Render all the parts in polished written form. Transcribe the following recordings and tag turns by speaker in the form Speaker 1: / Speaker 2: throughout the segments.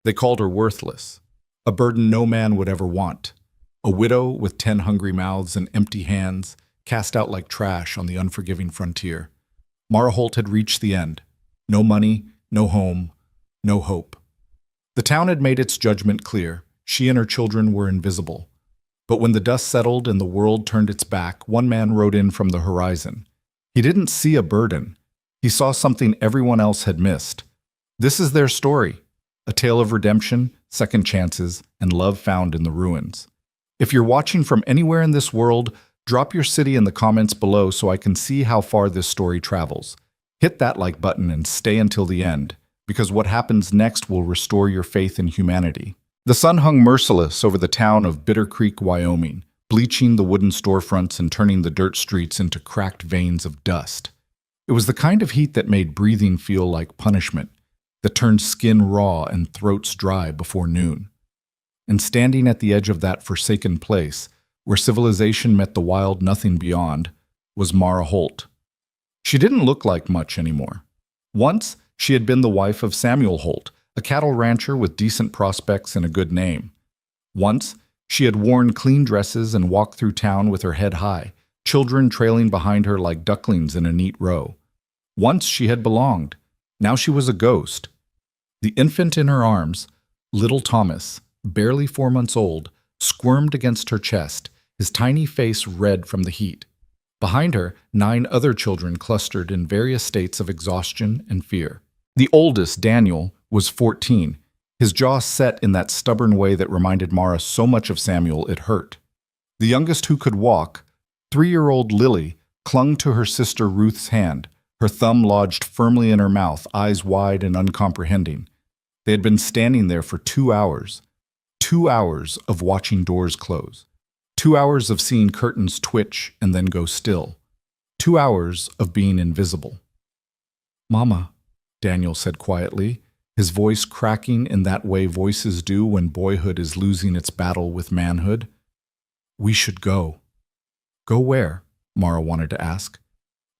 Speaker 1: They called her worthless, a burden no man would ever want, a widow with 10 hungry mouths and empty hands, cast out like trash on the unforgiving frontier. Mara Holt had reached the end. No money, no home, no hope. The town had made its judgment clear. She and her children were invisible. But when the dust settled and the world turned its back, one man rode in from the horizon. He didn't see a burden. He saw something everyone else had missed. This is their story, a tale of redemption, second chances, and love found in the ruins. If you're watching from anywhere in this world, drop your city in the comments below so I can see how far this story travels. Hit that like button and stay until the end, because what happens next will restore your faith in humanity. The sun hung merciless over the town of Bitter Creek, Wyoming, bleaching the wooden storefronts and turning the dirt streets into cracked veins of dust. It was the kind of heat that made breathing feel like punishment, that turned skin raw and throats dry before noon. And standing at the edge of that forsaken place, where civilization met the wild nothing beyond, was Mara Holt. She didn't look like much anymore. Once, she had been the wife of Samuel Holt, a cattle rancher with decent prospects and a good name. Once, she had worn clean dresses and walked through town with her head high, children trailing behind her like ducklings in a neat row. Once she had belonged. Now she was a ghost. The infant in her arms, little Thomas, barely 4 months old, squirmed against her chest, his tiny face red from the heat. Behind her, 9 other children clustered in various states of exhaustion and fear. The oldest, Daniel, was 14, his jaw set in that stubborn way that reminded Mara so much of Samuel it hurt. The youngest who could walk, 3-year-old Lily, clung to her sister Ruth's hand, her thumb lodged firmly in her mouth, eyes wide and uncomprehending. They had been standing there for 2 hours. 2 hours of watching doors close. 2 hours of seeing curtains twitch and then go still. 2 hours of being invisible. "Mama," Daniel said quietly, his voice cracking in that way voices do when boyhood is losing its battle with manhood. "We should go." "Go where?" Mara wanted to ask.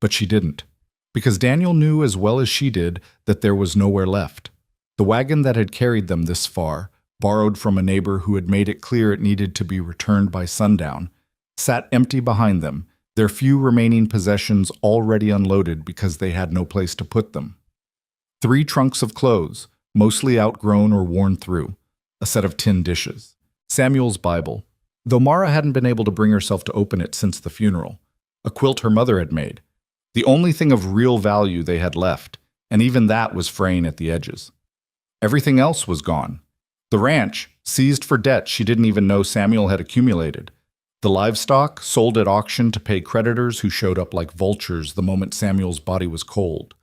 Speaker 1: But she didn't, because Daniel knew as well as she did that there was nowhere left. The wagon that had carried them this far, borrowed from a neighbor who had made it clear it needed to be returned by sundown, sat empty behind them, their few remaining possessions already unloaded because they had no place to put them. 3 trunks of clothes, mostly outgrown or worn through, a set of tin dishes, Samuel's Bible, though Mara hadn't been able to bring herself to open it since the funeral, a quilt her mother had made, the only thing of real value they had left, and even that was fraying at the edges. Everything else was gone. The ranch, seized for debt she didn't even know Samuel had accumulated. The livestock, sold at auction to pay creditors who showed up like vultures the moment Samuel's body was cold.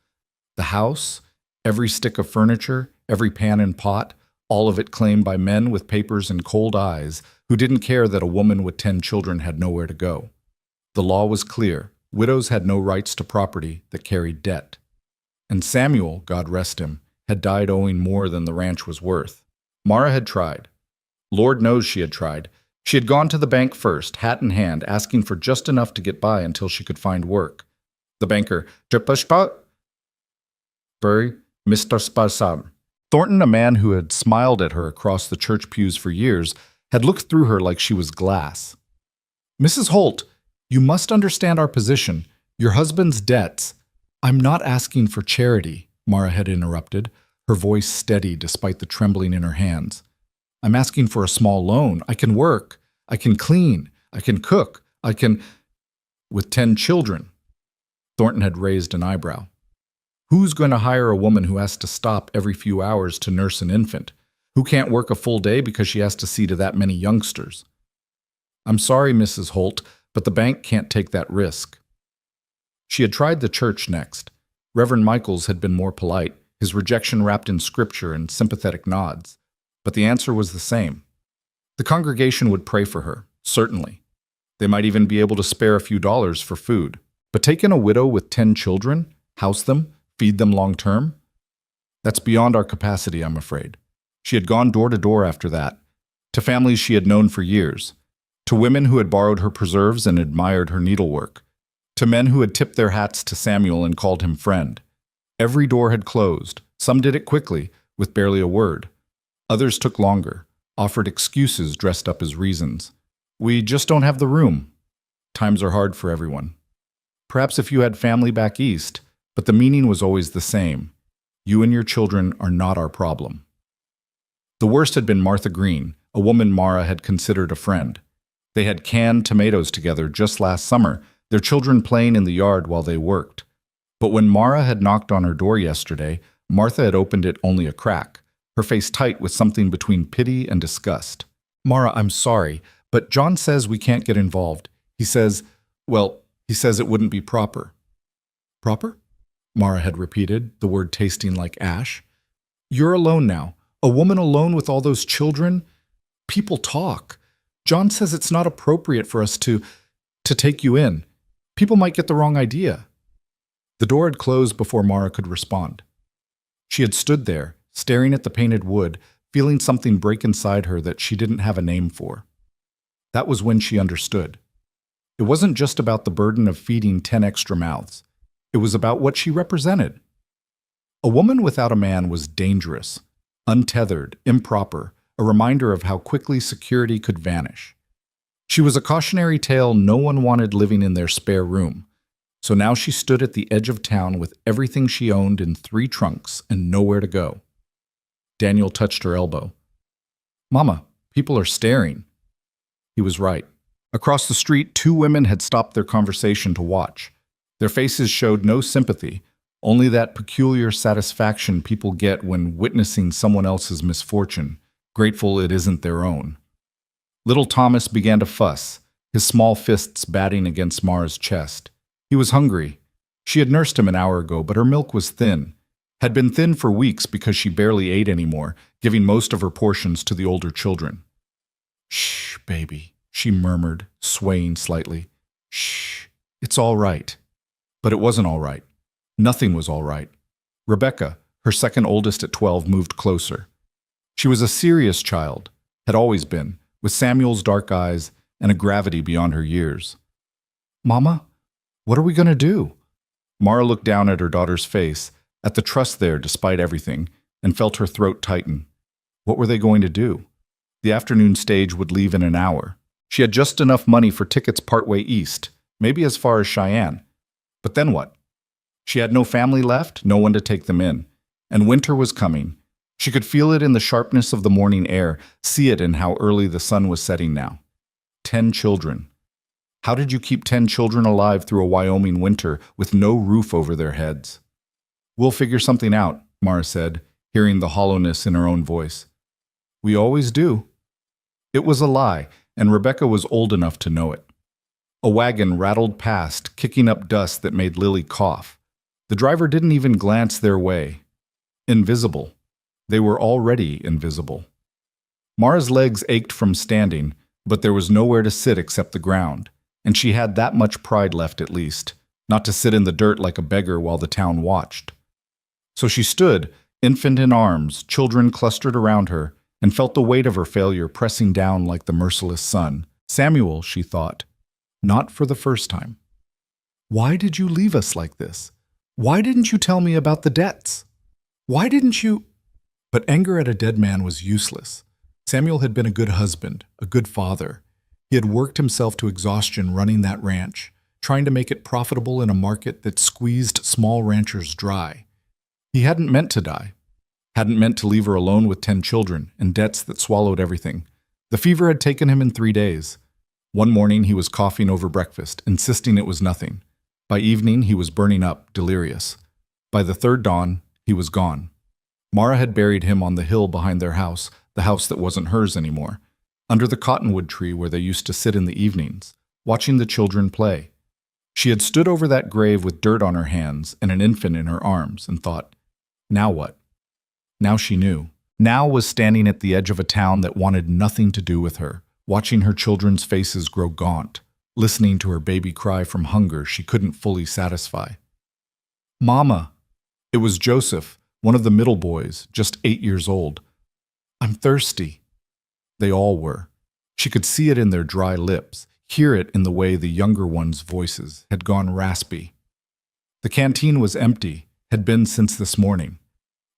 Speaker 1: The house, every stick of furniture, every pan and pot, all of it claimed by men with papers and cold eyes who didn't care that a woman with 10 children had nowhere to go. The law was clear. Widows had no rights to property that carried debt. And Samuel, God rest him, had died owing more than the ranch was worth. Mara had tried. Lord knows she had tried. She had gone to the bank first, hat in hand, asking for just enough to get by until she could find work. The banker, Bury, Mr. Spasam. Thornton, a man who had smiled at her across the church pews for years, had looked through her like she was glass. "Mrs. Holt, you must understand our position. Your husband's debts." "I'm not asking for charity," Mara had interrupted, her voice steady despite the trembling in her hands. "I'm asking for a small loan. I can work. I can clean. I can cook. I can—" "With 10 children." Thornton had raised an eyebrow. "Who's going to hire a woman who has to stop every few hours to nurse an infant? Who can't work a full day because she has to see to that many youngsters?" "I'm sorry, Mrs. Holt, but the bank can't take that risk." She had tried the church next. Reverend Michaels had been more polite, his rejection wrapped in scripture and sympathetic nods. But the answer was the same. The congregation would pray for her, certainly. They might even be able to spare a few dollars for food. But take in a widow with 10 children, house them, feed them long term? That's beyond our capacity, I'm afraid. She had gone door to door after that, to families she had known for years, to women who had borrowed her preserves and admired her needlework, to men who had tipped their hats to Samuel and called him friend. Every door had closed. Some did it quickly, with barely a word. Others took longer, offered excuses dressed up as reasons. We just don't have the room. Times are hard for everyone. Perhaps if you had family back east, but the meaning was always the same. You and your children are not our problem. The worst had been Martha Green, a woman Mara had considered a friend. They had canned tomatoes together just last summer, their children playing in the yard while they worked. But when Mara had knocked on her door yesterday, Martha had opened it only a crack, her face tight with something between pity and disgust. Mara, I'm sorry, but John says we can't get involved. He says it wouldn't be proper. Proper? Mara had repeated, the word tasting like ash. You're alone now. A woman alone with all those children? People talk. John says it's not appropriate for us to take you in. People might get the wrong idea. The door had closed before Mara could respond. She had stood there, staring at the painted wood, feeling something break inside her that she didn't have a name for. That was when she understood. It wasn't just about the burden of feeding 10 extra mouths. It was about what she represented. A woman without a man was dangerous, untethered, improper, a reminder of how quickly security could vanish. She was a cautionary tale no one wanted living in their spare room. So now she stood at the edge of town with everything she owned in 3 trunks and nowhere to go. Daniel touched her elbow. Mama, people are staring. He was right. Across the street, 2 women had stopped their conversation to watch. Their faces showed no sympathy, only that peculiar satisfaction people get when witnessing someone else's misfortune, grateful it isn't their own. Little Thomas began to fuss, his small fists batting against Mara's chest. He was hungry. She had nursed him an hour ago, but her milk was thin. Had been thin for weeks because she barely ate anymore, giving most of her portions to the older children. Shh, baby, she murmured, swaying slightly. Shh, it's all right. But it wasn't all right. Nothing was all right. Rebecca, her second oldest at 12, moved closer. She was a serious child, had always been, with Samuel's dark eyes and a gravity beyond her years. Mama, what are we going to do? Mara looked down at her daughter's face, at the trust there despite everything, and felt her throat tighten. What were they going to do? The afternoon stage would leave in an hour. She had just enough money for tickets partway east, maybe as far as Cheyenne. But then what? She had no family left, no one to take them in. And winter was coming. She could feel it in the sharpness of the morning air, see it in how early the sun was setting now. 10 children. How did you keep 10 children alive through a Wyoming winter with no roof over their heads? We'll figure something out, Mara said, hearing the hollowness in her own voice. We always do. It was a lie, and Rebecca was old enough to know it. A wagon rattled past, kicking up dust that made Lily cough. The driver didn't even glance their way. Invisible. They were already invisible. Mara's legs ached from standing, but there was nowhere to sit except the ground, and she had that much pride left at least, not to sit in the dirt like a beggar while the town watched. So she stood, infant in arms, children clustered around her, and felt the weight of her failure pressing down like the merciless sun. Samuel, she thought, not for the first time. Why did you leave us like this? Why didn't you tell me about the debts? Why didn't you? But anger at a dead man was useless. Samuel had been a good husband, a good father. He had worked himself to exhaustion running that ranch, trying to make it profitable in a market that squeezed small ranchers dry. He hadn't meant to die, hadn't meant to leave her alone with 10 children and debts that swallowed everything. The fever had taken him in 3 days. One morning he was coughing over breakfast, insisting it was nothing. By evening he was burning up, delirious. By the 3rd dawn, he was gone. Mara had buried him on the hill behind their house, the house that wasn't hers anymore, under the cottonwood tree where they used to sit in the evenings, watching the children play. She had stood over that grave with dirt on her hands and an infant in her arms and thought, now what? Now she knew. Now was standing at the edge of a town that wanted nothing to do with her, watching her children's faces grow gaunt, listening to her baby cry from hunger she couldn't fully satisfy. Mama! It was Joseph, one of the middle boys, just 8 years old. I'm thirsty. They all were. She could see it in their dry lips, hear it in the way the younger ones' voices had gone raspy. The canteen was empty, had been since this morning.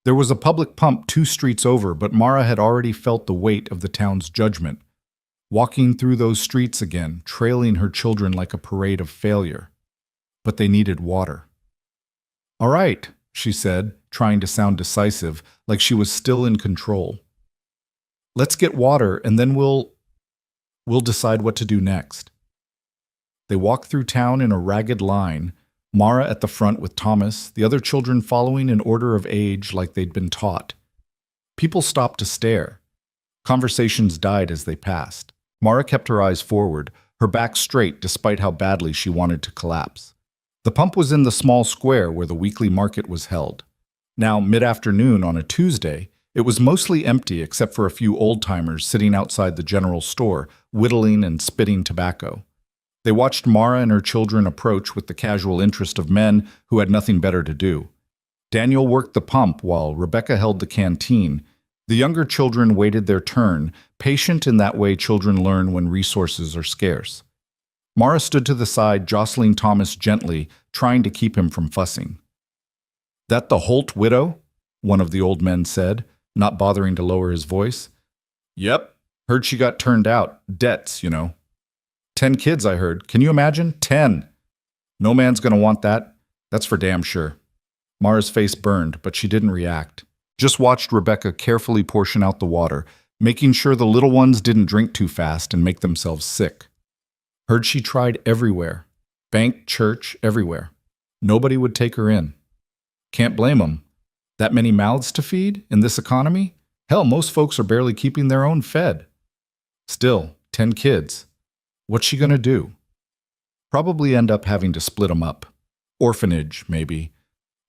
Speaker 1: There was a public pump 2 streets over, but Mara had already felt the weight of the town's judgment, walking through those streets again, trailing her children like a parade of failure. But they needed water. "All right," she said, trying to sound decisive, like she was still in control. "Let's get water, and then we'll decide what to do next." They walked through town in a ragged line, Mara at the front with Thomas, the other children following in order of age like they'd been taught. People stopped to stare. Conversations died as they passed. Mara kept her eyes forward, her back straight despite how badly she wanted to collapse. The pump was in the small square where the weekly market was held. Now, mid-afternoon on a Tuesday, it was mostly empty except for a few old-timers sitting outside the general store, whittling and spitting tobacco. They watched Mara and her children approach with the casual interest of men who had nothing better to do. Daniel worked the pump while Rebecca held the canteen. The younger children waited their turn, patient in that way children learn when resources are scarce. Mara stood to the side, jostling Thomas gently, trying to keep him from fussing. "That the Holt widow?" one of the old men said, not bothering to lower his voice. "Yep. Heard she got turned out. Debts, you know. 10 kids, I heard. Can you imagine? 10! No man's gonna want that. That's for damn sure." Mara's face burned, but she didn't react. Just watched Rebecca carefully portion out the water, making sure the little ones didn't drink too fast and make themselves sick. Heard she tried everywhere. Bank, church, everywhere. Nobody would take her in. Can't blame 'em. That many mouths to feed in this economy? Hell, most folks are barely keeping their own fed. Still, 10 kids. What's she gonna do? Probably end up having to split 'em up. Orphanage, maybe.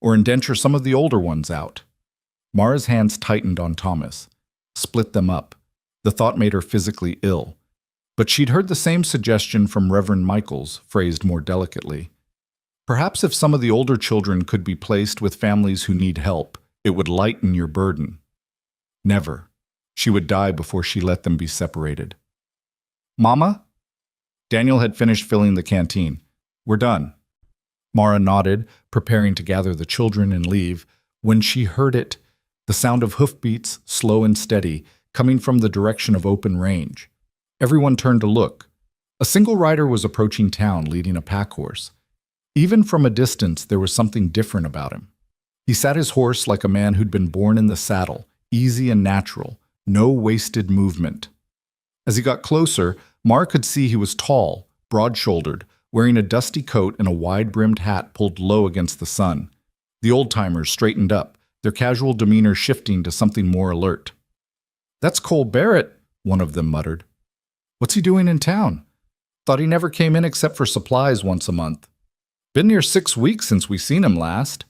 Speaker 1: Or indenture some of the older ones out. Mara's hands tightened on Thomas. Split them up. The thought made her physically ill. But she'd heard the same suggestion from Reverend Michaels, phrased more delicately. Perhaps if some of the older children could be placed with families who need help, it would lighten your burden. Never. She would die before she let them be separated. "Mama?" Daniel had finished filling the canteen. "We're done." Mara nodded, preparing to gather the children and leave, when she heard it, the sound of hoofbeats, slow and steady, coming from the direction of open range. Everyone turned to look. A single rider was approaching town, leading a pack horse. Even from a distance, there was something different about him. He sat his horse like a man who'd been born in the saddle, easy and natural, no wasted movement. As he got closer, Mara could see he was tall, broad-shouldered, wearing a dusty coat and a wide-brimmed hat pulled low against the sun. The old-timers straightened up, their casual demeanor shifting to something more alert. "That's Cole Barrett," one of them muttered. "What's he doing in town? Thought he never came in except for supplies once a month. Been near 6 weeks since we seen him last."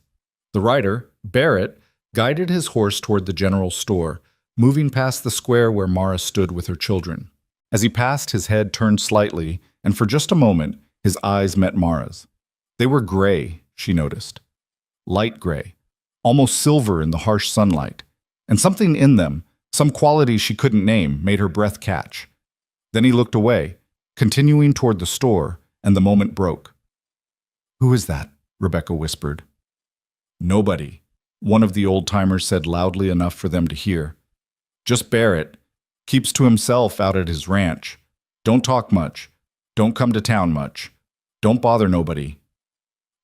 Speaker 1: The rider, Barrett, guided his horse toward the general store, moving past the square where Mara stood with her children. As he passed, his head turned slightly, and for just a moment, his eyes met Mara's. They were gray, she noticed. Light gray, almost silver in the harsh sunlight. And something in them, some quality she couldn't name, made her breath catch. Then he looked away, continuing toward the store, and the moment broke. "Who is that?" Rebecca whispered. "Nobody," one of the old-timers said loudly enough for them to hear. "Just Barrett. Keeps to himself out at his ranch. Don't talk much. Don't come to town much. Don't bother nobody."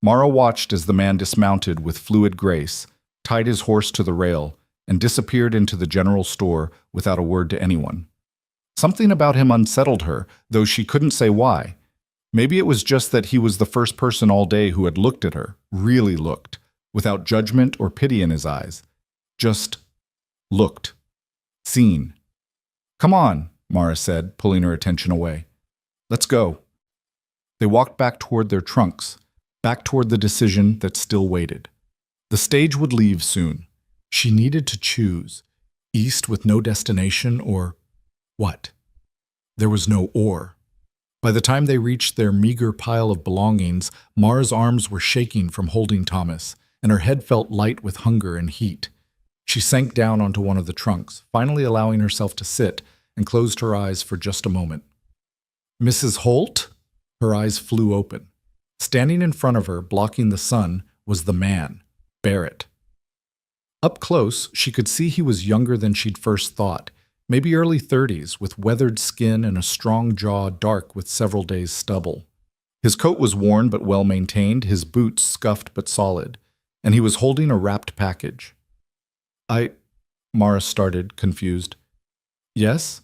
Speaker 1: Mara watched as the man dismounted with fluid grace, tied his horse to the rail, and disappeared into the general store without a word to anyone. Something about him unsettled her, though she couldn't say why. Maybe it was just that he was the first person all day who had looked at her, really looked, without judgment or pity in his eyes. Just looked. Seen. "Come on," Mara said, pulling her attention away. "Let's go." They walked back toward their trunks, back toward the decision that still waited. The stage would leave soon. She needed to choose. East with no destination, or what? There was no or. By the time they reached their meager pile of belongings, Mara's arms were shaking from holding Thomas, and her head felt light with hunger and heat. She sank down onto one of the trunks, finally allowing herself to sit, and closed her eyes for just a moment. "Mrs. Holt?" Her eyes flew open. Standing in front of her, blocking the sun, was the man, Barrett. Up close, she could see he was younger than she'd first thought, maybe early 30s, with weathered skin and a strong jaw dark with several days' stubble. His coat was worn but well maintained, his boots scuffed but solid, and he was holding a wrapped package. Mara started, confused. Yes?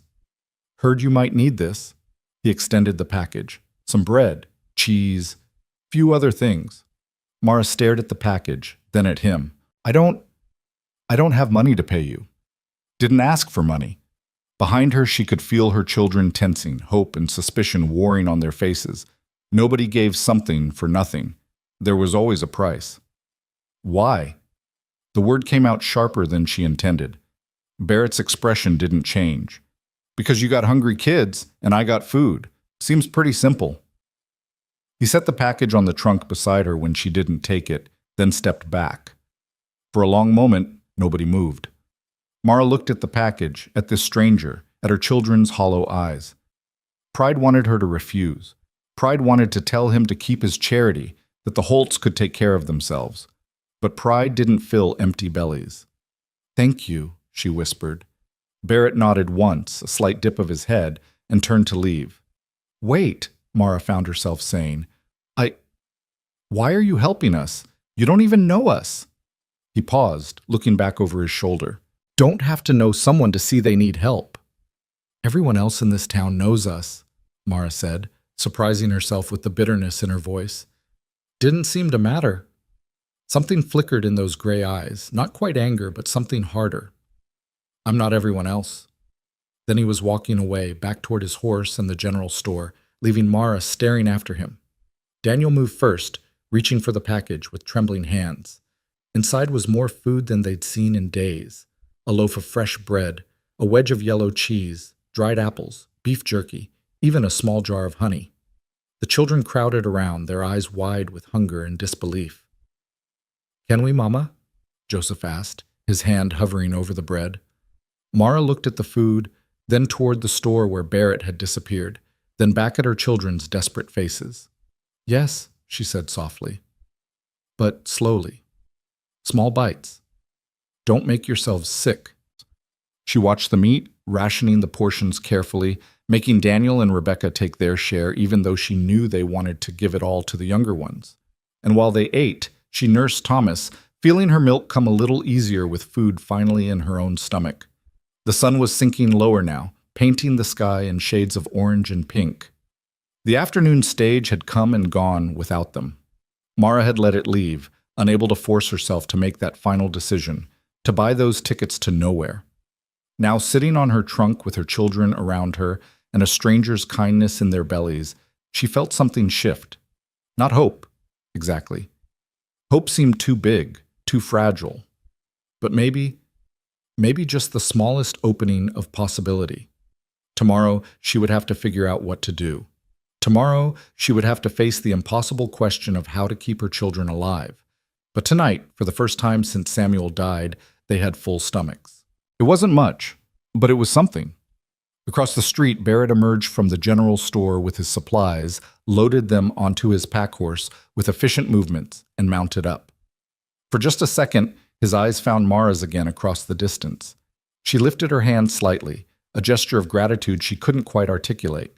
Speaker 1: Heard you might need this. He extended the package. Some bread, cheese, few other things. Mara stared at the package, then at him. I don't have money to pay you. Didn't ask for money. Behind her, she could feel her children tensing, hope and suspicion warring on their faces. Nobody gave something for nothing. There was always a price. Why? The word came out sharper than she intended. Barrett's expression didn't change. Because you got hungry kids, and I got food. Seems pretty simple. He set the package on the trunk beside her when she didn't take it, then stepped back. For a long moment, nobody moved. Mara looked at the package, at this stranger, at her children's hollow eyes. Pride wanted her to refuse. Pride wanted to tell him to keep his charity, that the Holts could take care of themselves. But pride didn't fill empty bellies. Thank you, she whispered. Barrett nodded once, a slight dip of his head, and turned to leave. Wait, Mara found herself saying. Why are you helping us? You don't even know us. He paused, looking back over his shoulder. Don't have to know someone to see they need help. Everyone else in this town knows us, Mara said, surprising herself with the bitterness in her voice. Didn't seem to matter. Something flickered in those gray eyes, not quite anger, but something harder. I'm not everyone else. Then he was walking away, back toward his horse and the general store, leaving Mara staring after him. Daniel moved first, reaching for the package with trembling hands. Inside was more food than they'd seen in days. A loaf of fresh bread, a wedge of yellow cheese, dried apples, beef jerky, even a small jar of honey. The children crowded around, their eyes wide with hunger and disbelief. Can we, Mama? Joseph asked, his hand hovering over the bread. Mara looked at the food, then toward the store where Barrett had disappeared, then back at her children's desperate faces. Yes, she said softly, but slowly. Small bites. Don't make yourselves sick. She watched the meat, rationing the portions carefully, making Daniel and Rebecca take their share even though she knew they wanted to give it all to the younger ones. And while they ate, she nursed Thomas, feeling her milk come a little easier with food finally in her own stomach. The sun was sinking lower now, painting the sky in shades of orange and pink. The afternoon stage had come and gone without them. Mara had let it leave, unable to force herself to make that final decision, to buy those tickets to nowhere. Now sitting on her trunk with her children around her and a stranger's kindness in their bellies, she felt something shift. Not hope, exactly. Hope seemed too big, too fragile. But maybe just the smallest opening of possibility. Tomorrow, she would have to figure out what to do. Tomorrow, she would have to face the impossible question of how to keep her children alive. But tonight, for the first time since Samuel died, they had full stomachs. It wasn't much, but it was something. Across the street, Barrett emerged from the general store with his supplies, loaded them onto his pack horse with efficient movements, and mounted up. For just a second, his eyes found Mara's again across the distance. She lifted her hand slightly, a gesture of gratitude she couldn't quite articulate.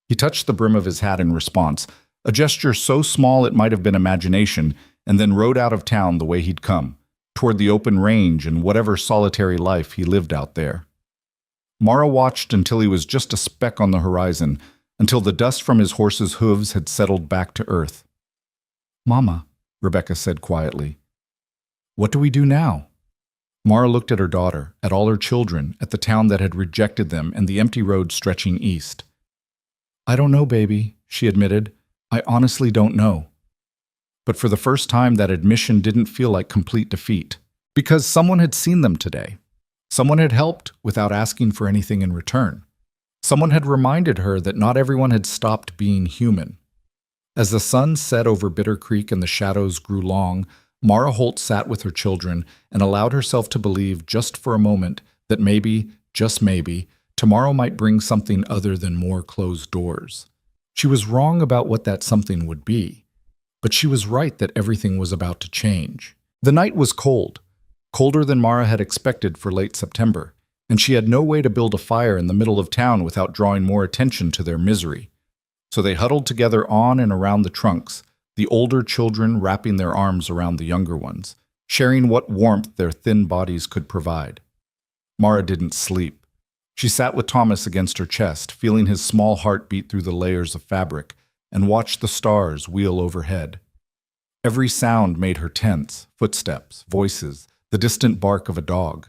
Speaker 1: He touched the brim of his hat in response, a gesture so small it might have been imagination, and then rode out of town the way he'd come, toward the open range and whatever solitary life he lived out there. Mara watched until he was just a speck on the horizon, until the dust from his horse's hooves had settled back to earth. "Mama," Rebecca said quietly, "what do we do now?" Mara looked at her daughter, at all her children, at the town that had rejected them and the empty road stretching east. "I don't know, baby," she admitted. "I honestly don't know." But for the first time, that admission didn't feel like complete defeat, because someone had seen them today. Someone had helped without asking for anything in return. Someone had reminded her that not everyone had stopped being human. As the sun set over Bitter Creek and the shadows grew long, Mara Holt sat with her children and allowed herself to believe just for a moment that maybe, just maybe, tomorrow might bring something other than more closed doors. She was wrong about what that something would be, but she was right that everything was about to change. The night was cold. colder than Mara had expected for late September, and she had no way to build a fire in the middle of town without drawing more attention to their misery. So they huddled together on and around the trunks, the older children wrapping their arms around the younger ones, sharing what warmth their thin bodies could provide. Mara didn't sleep. She sat with Thomas against her chest, feeling his small heart beat through the layers of fabric, and watched the stars wheel overhead. Every sound made her tense: footsteps, voices, the distant bark of a dog.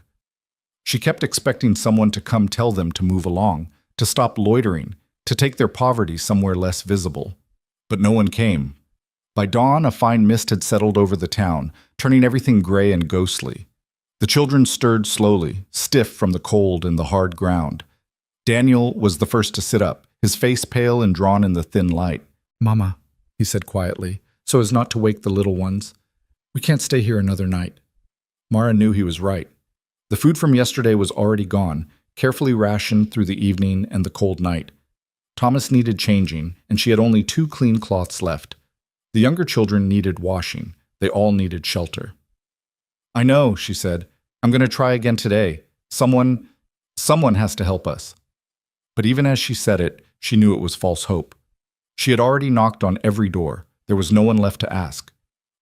Speaker 1: She kept expecting someone to come tell them to move along, to stop loitering, to take their poverty somewhere less visible. But no one came. By dawn, a fine mist had settled over the town, turning everything gray and ghostly. The children stirred slowly, stiff from the cold and the hard ground. Daniel was the first to sit up, his face pale and drawn in the thin light. "Mama," he said quietly, so as not to wake the little ones, "we can't stay here another night." Mara knew he was right. The food from yesterday was already gone, carefully rationed through the evening and the cold night. Thomas needed changing, and she had only 2 clean cloths left. The younger children needed washing. They all needed shelter. "I know," she said. "I'm going to try again today. Someone has to help us." But even as she said it, she knew it was false hope. She had already knocked on every door. There was no one left to ask.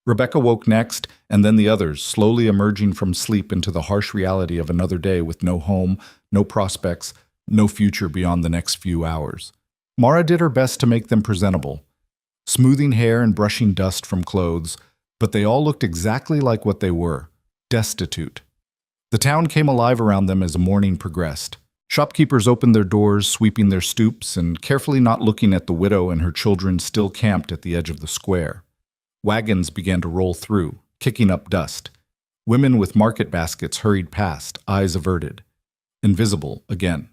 Speaker 1: Rebecca woke next, and then the others, slowly emerging from sleep into the harsh reality of another day with no home, no prospects, no future beyond the next few hours. Mara did her best to make them presentable, smoothing hair and brushing dust from clothes, but they all looked exactly like what they were: destitute. The town came alive around them as the morning progressed. Shopkeepers opened their doors, sweeping their stoops, and carefully not looking at the widow and her children still camped at the edge of the square. Wagons began to roll through, kicking up dust. Women with market baskets hurried past, eyes averted. Invisible again.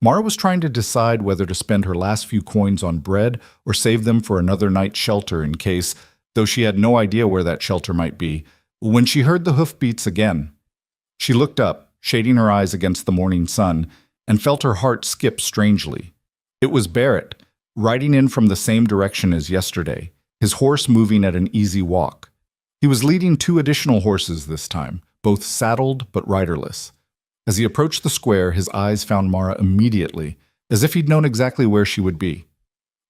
Speaker 1: Mara was trying to decide whether to spend her last few coins on bread or save them for another night's shelter in case, though she had no idea where that shelter might be, when she heard the hoofbeats again. She looked up, shading her eyes against the morning sun, and felt her heart skip strangely. It was Barrett, riding in from the same direction as yesterday, his horse moving at an easy walk. He was leading 2 additional horses this time, both saddled but riderless. As he approached the square, his eyes found Mara immediately, as if he'd known exactly where she would be.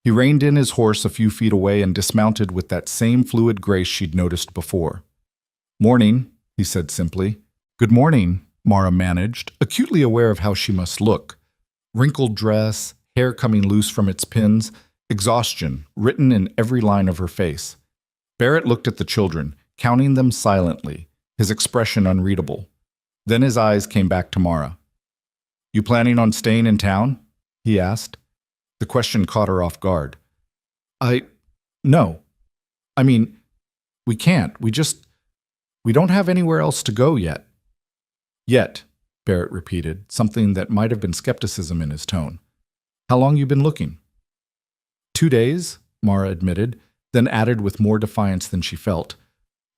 Speaker 1: He reined in his horse a few feet away and dismounted with that same fluid grace she'd noticed before. "Morning," he said simply. "Good morning," Mara managed, acutely aware of how she must look. Wrinkled dress, hair coming loose from its pins, exhaustion written in every line of her face. Barrett looked at the children, counting them silently, his expression unreadable. Then his eyes came back to Mara. "You planning on staying in town?" he asked. The question caught her off guard. No. I mean, we can't. We don't have anywhere else to go yet." "Yet," Barrett repeated, something that might have been skepticism in his tone. "How long you been looking?" 2 days, Mara admitted, then added with more defiance than she felt.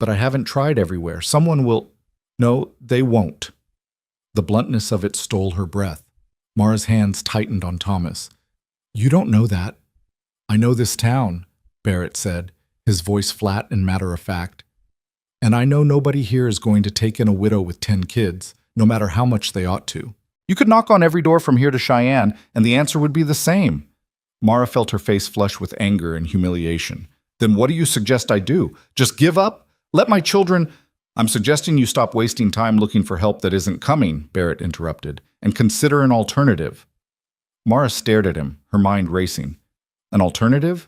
Speaker 1: "But I haven't tried everywhere. Someone will—" "No, they won't." The bluntness of it stole her breath. Mara's hands tightened on Thomas. "You don't know that." "I know this town," Barrett said, his voice flat and matter-of-fact. "And I know nobody here is going to take in a widow with 10 kids, no matter how much they ought to. You could knock on every door from here to Cheyenne, and the answer would be the same." Mara felt her face flush with anger and humiliation. "Then what do you suggest I do? Just give up? Let my children—" "I'm suggesting you stop wasting time looking for help that isn't coming," Barrett interrupted, "and consider an alternative." Mara stared at him, her mind racing. An alternative?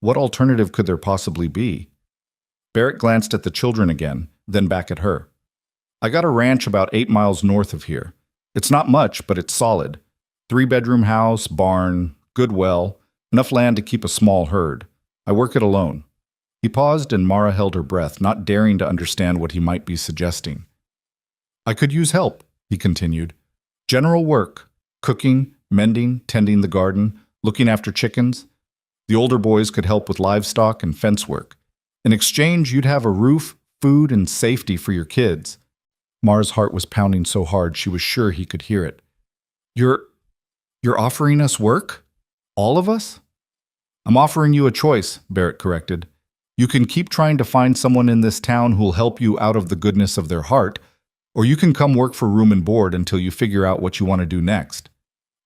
Speaker 1: What alternative could there possibly be? Barrett glanced at the children again, then back at her. "I got a ranch about 8 miles north of here. It's not much, but it's solid. 3-bedroom house, barn, good well, enough land to keep a small herd. I work it alone." He paused and Mara held her breath, not daring to understand what he might be suggesting. "I could use help," he continued. "General work, cooking, mending, tending the garden, looking after chickens. The older boys could help with livestock and fence work. In exchange, you'd have a roof, food, and safety for your kids." Mara's heart was pounding so hard she was sure he could hear it. You're offering us work? All of us?" "I'm offering you a choice," Barrett corrected. You can keep trying to find someone in this town who'll help you out of the goodness of their heart, or you can come work for room and board until you figure out what you want to do next.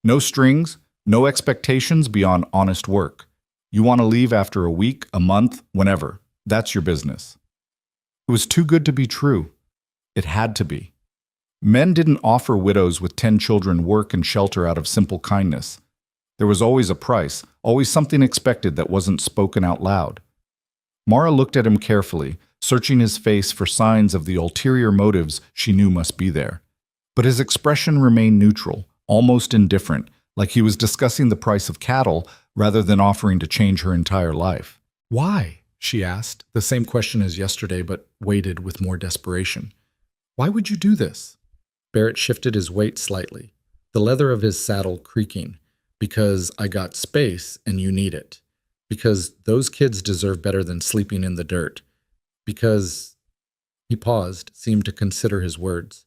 Speaker 1: No strings, no expectations beyond honest work. You want to leave after a week, a month, whenever. That's your business. It was too good to be true. It had to be. Men didn't offer widows with 10 children work and shelter out of simple kindness. There was always a price, always something expected that wasn't spoken out loud. Mara looked at him carefully, searching his face for signs of the ulterior motives she knew must be there. But his expression remained neutral, almost indifferent, like he was discussing the price of cattle rather than offering to change her entire life. "Why?" she asked, the same question as yesterday, but weighted with more desperation. "Why would you do this?" Barrett shifted his weight slightly, the leather of his saddle creaking. "Because I got space and you need it. Because those kids deserve better than sleeping in the dirt. Because," he paused, seemed to consider his words,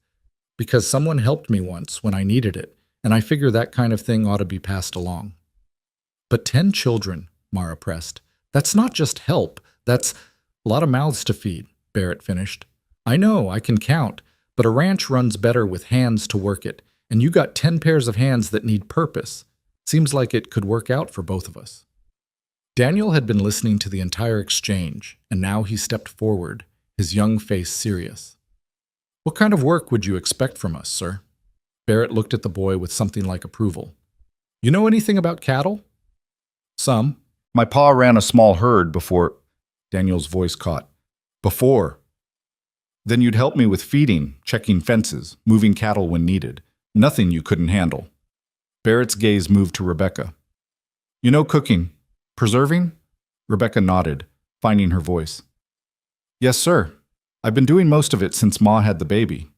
Speaker 1: "because someone helped me once when I needed it, and I figure that kind of thing ought to be passed along." "But 10 children," Mara pressed. "That's not just help. That's a lot of mouths to feed," Barrett finished. "I know, I can count, but a ranch runs better with hands to work it, and you got 10 pairs of hands that need purpose. Seems like it could work out for both of us." Daniel had been listening to the entire exchange, and now he stepped forward, his young face serious. "What kind of work would you expect from us, sir?" Barrett looked at the boy with something like approval. "You know anything about cattle?" "Some. My pa ran a small herd before—" Daniel's voice caught. "Before. Then you'd help me with feeding, checking fences, moving cattle when needed. Nothing you couldn't handle." Barrett's gaze moved to Rebecca. "You know cooking. Preserving?" Rebecca nodded, finding her voice. "Yes, sir. I've been doing most of it since Ma had the baby."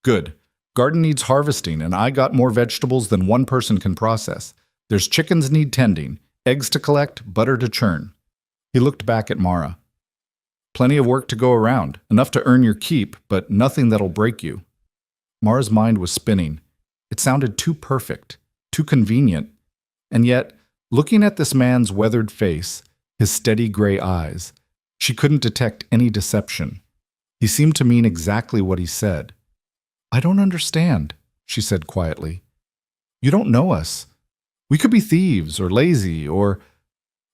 Speaker 1: "Good. Garden needs harvesting, and I got more vegetables than one person can process. There's chickens need tending, eggs to collect, butter to churn." He looked back at Mara. "Plenty of work to go around, enough to earn your keep, but nothing that'll break you." Mara's mind was spinning. It sounded too perfect, too convenient, and yet, looking at this man's weathered face, his steady gray eyes, she couldn't detect any deception. He seemed to mean exactly what he said. "I don't understand," she said quietly. "You don't know us. We could be thieves or lazy or—"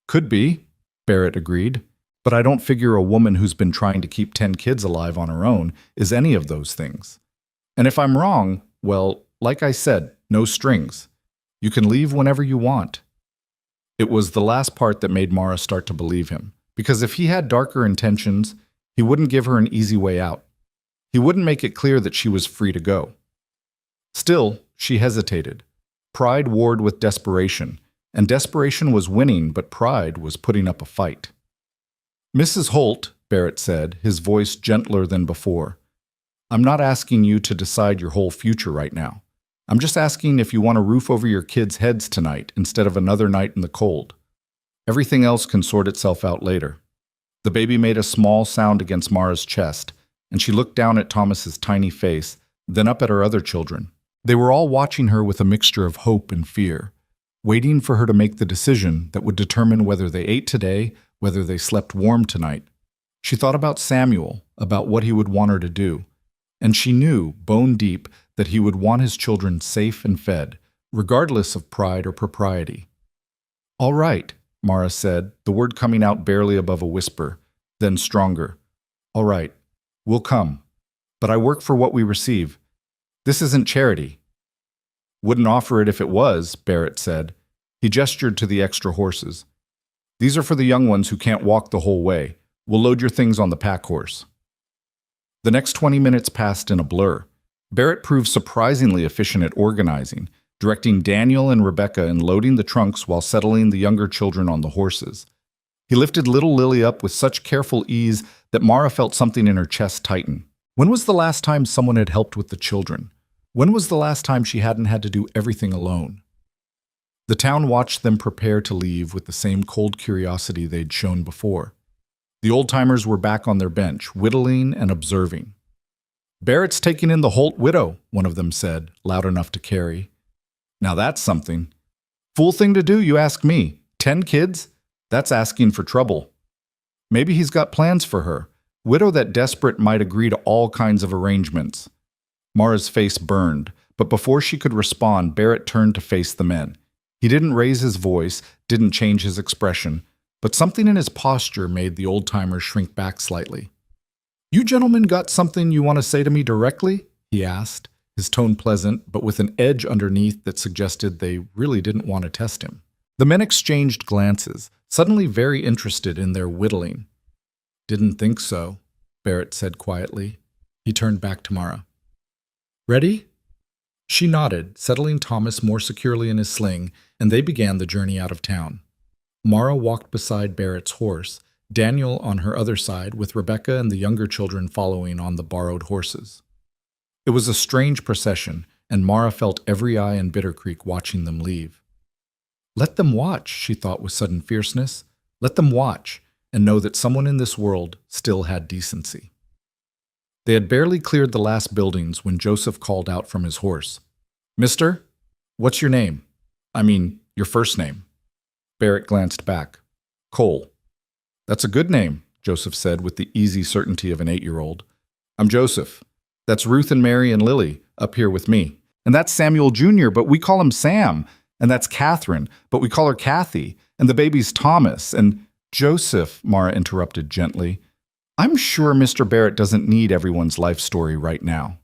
Speaker 1: "Could be," Barrett agreed, "but I don't figure a woman who's been trying to keep 10 kids alive on her own is any of those things. And if I'm wrong, well, like I said, no strings. You can leave whenever you want." It was the last part that made Mara start to believe him, because if he had darker intentions, he wouldn't give her an easy way out. He wouldn't make it clear that she was free to go. Still, she hesitated. Pride warred with desperation, and desperation was winning, but pride was putting up a fight. "Mrs. Holt," Barrett said, his voice gentler than before, "I'm not asking you to decide your whole future right now. I'm just asking if you want a roof over your kids' heads tonight instead of another night in the cold. Everything else can sort itself out later." The baby made a small sound against Mara's chest, and she looked down at Thomas's tiny face, then up at her other children. They were all watching her with a mixture of hope and fear, waiting for her to make the decision that would determine whether they ate today, whether they slept warm tonight. She thought about Samuel, about what he would want her to do, and she knew, bone deep, that he would want his children safe and fed, regardless of pride or propriety. "All right," Mara said, the word coming out barely above a whisper, then stronger. "All right, we'll come. But I work for what we receive. This isn't charity." "Wouldn't offer it if it was," Barrett said. He gestured to the extra horses. "These are for the young ones who can't walk the whole way. We'll load your things on the pack horse." The next 20 minutes passed in a blur. Barrett proved surprisingly efficient at organizing, directing Daniel and Rebecca in loading the trunks while settling the younger children on the horses. He lifted little Lily up with such careful ease that Mara felt something in her chest tighten. When was the last time someone had helped with the children? When was the last time she hadn't had to do everything alone? The town watched them prepare to leave with the same cold curiosity they'd shown before. The old-timers were back on their bench, whittling and observing. "Barrett's taking in the Holt widow," one of them said, loud enough to carry. "Now that's something. Fool thing to do, you ask me. 10 kids? That's asking for trouble." Maybe he's got plans for her. Widow that desperate might agree to all kinds of arrangements. Mara's face burned, but before she could respond, Barrett turned to face the men. He didn't raise his voice, didn't change his expression, but something in his posture made the old-timer shrink back slightly. "You gentlemen got something you want to say to me directly?" he asked, his tone pleasant, but with an edge underneath that suggested they really didn't want to test him. The men exchanged glances, suddenly very interested in their whittling. "Didn't think so," Barrett said quietly. He turned back to Mara. "Ready?" She nodded, settling Thomas more securely in his sling, and they began the journey out of town. Mara walked beside Barrett's horse, Daniel on her other side, with Rebecca and the younger children following on the borrowed horses. It was a strange procession, and Mara felt every eye in Bitter Creek watching them leave. Let them watch, she thought with sudden fierceness. Let them watch, and know that someone in this world still had decency. They had barely cleared the last buildings when Joseph called out from his horse. "Mister, what's your name? I mean, your first name." Barrett glanced back. "Cole." "That's a good name," Joseph said with the easy certainty of an 8-year-old. "I'm Joseph. That's Ruth and Mary and Lily up here with me. And that's Samuel Jr., but we call him Sam. And that's Catherine, but we call her Kathy. And the baby's Thomas. And Joseph," Mara interrupted gently, "I'm sure Mr. Barrett doesn't need everyone's life story right now."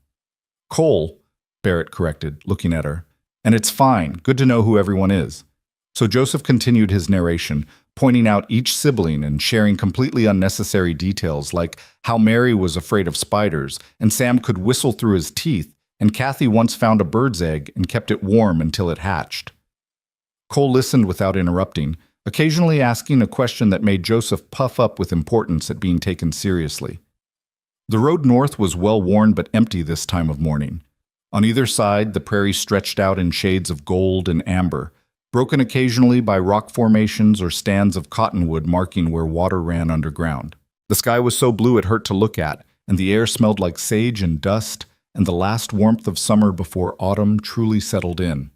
Speaker 1: "Cole," Barrett corrected, looking at her. "And it's fine. Good to know who everyone is." So Joseph continued his narration, pointing out each sibling and sharing completely unnecessary details like how Mary was afraid of spiders and Sam could whistle through his teeth and Kathy once found a bird's egg and kept it warm until it hatched. Cole listened without interrupting, occasionally asking a question that made Joseph puff up with importance at being taken seriously. The road north was well-worn but empty this time of morning. On either side, the prairie stretched out in shades of gold and amber, broken occasionally by rock formations or stands of cottonwood marking where water ran underground. The sky was so blue it hurt to look at, and the air smelled like sage and dust and the last warmth of summer before autumn truly settled in.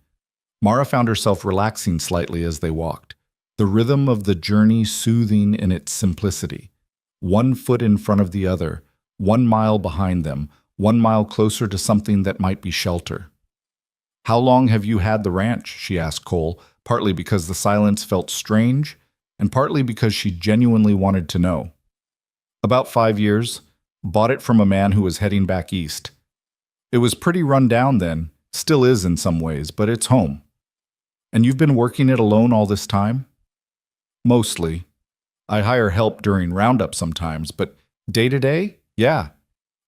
Speaker 1: Mara found herself relaxing slightly as they walked, the rhythm of the journey soothing in its simplicity. 1 foot in front of the other, 1 mile behind them, 1 mile closer to something that might be shelter. "How long have you had the ranch?" she asked Cole, partly because the silence felt strange, and partly because she genuinely wanted to know. "About 5 years. Bought it from a man who was heading back east. It was pretty run down then, still is in some ways, but it's home." "And you've been working it alone all this time?" "Mostly. I hire help during roundup sometimes, but day to day, yeah,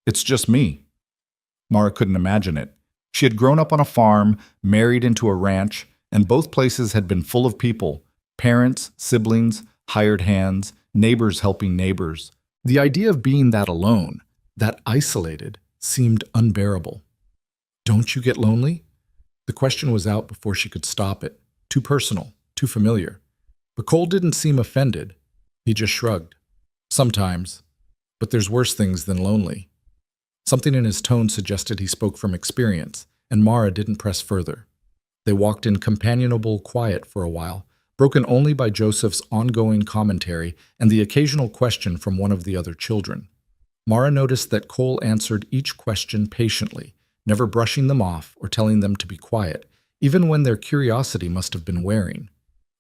Speaker 1: it's just me." Mara couldn't imagine it. She had grown up on a farm, married into a ranch, and both places had been full of people, parents, siblings, hired hands, neighbors helping neighbors. The idea of being that alone, that isolated, seemed unbearable. "Don't you get lonely?" The question was out before she could stop it. Too personal, too familiar. But Cole didn't seem offended. He just shrugged. "Sometimes. But there's worse things than lonely." Something in his tone suggested he spoke from experience, and Mara didn't press further. They walked in companionable quiet for a while, broken only by Joseph's ongoing commentary and the occasional question from one of the other children. Mara noticed that Cole answered each question patiently, never brushing them off or telling them to be quiet, even when their curiosity must have been wearing.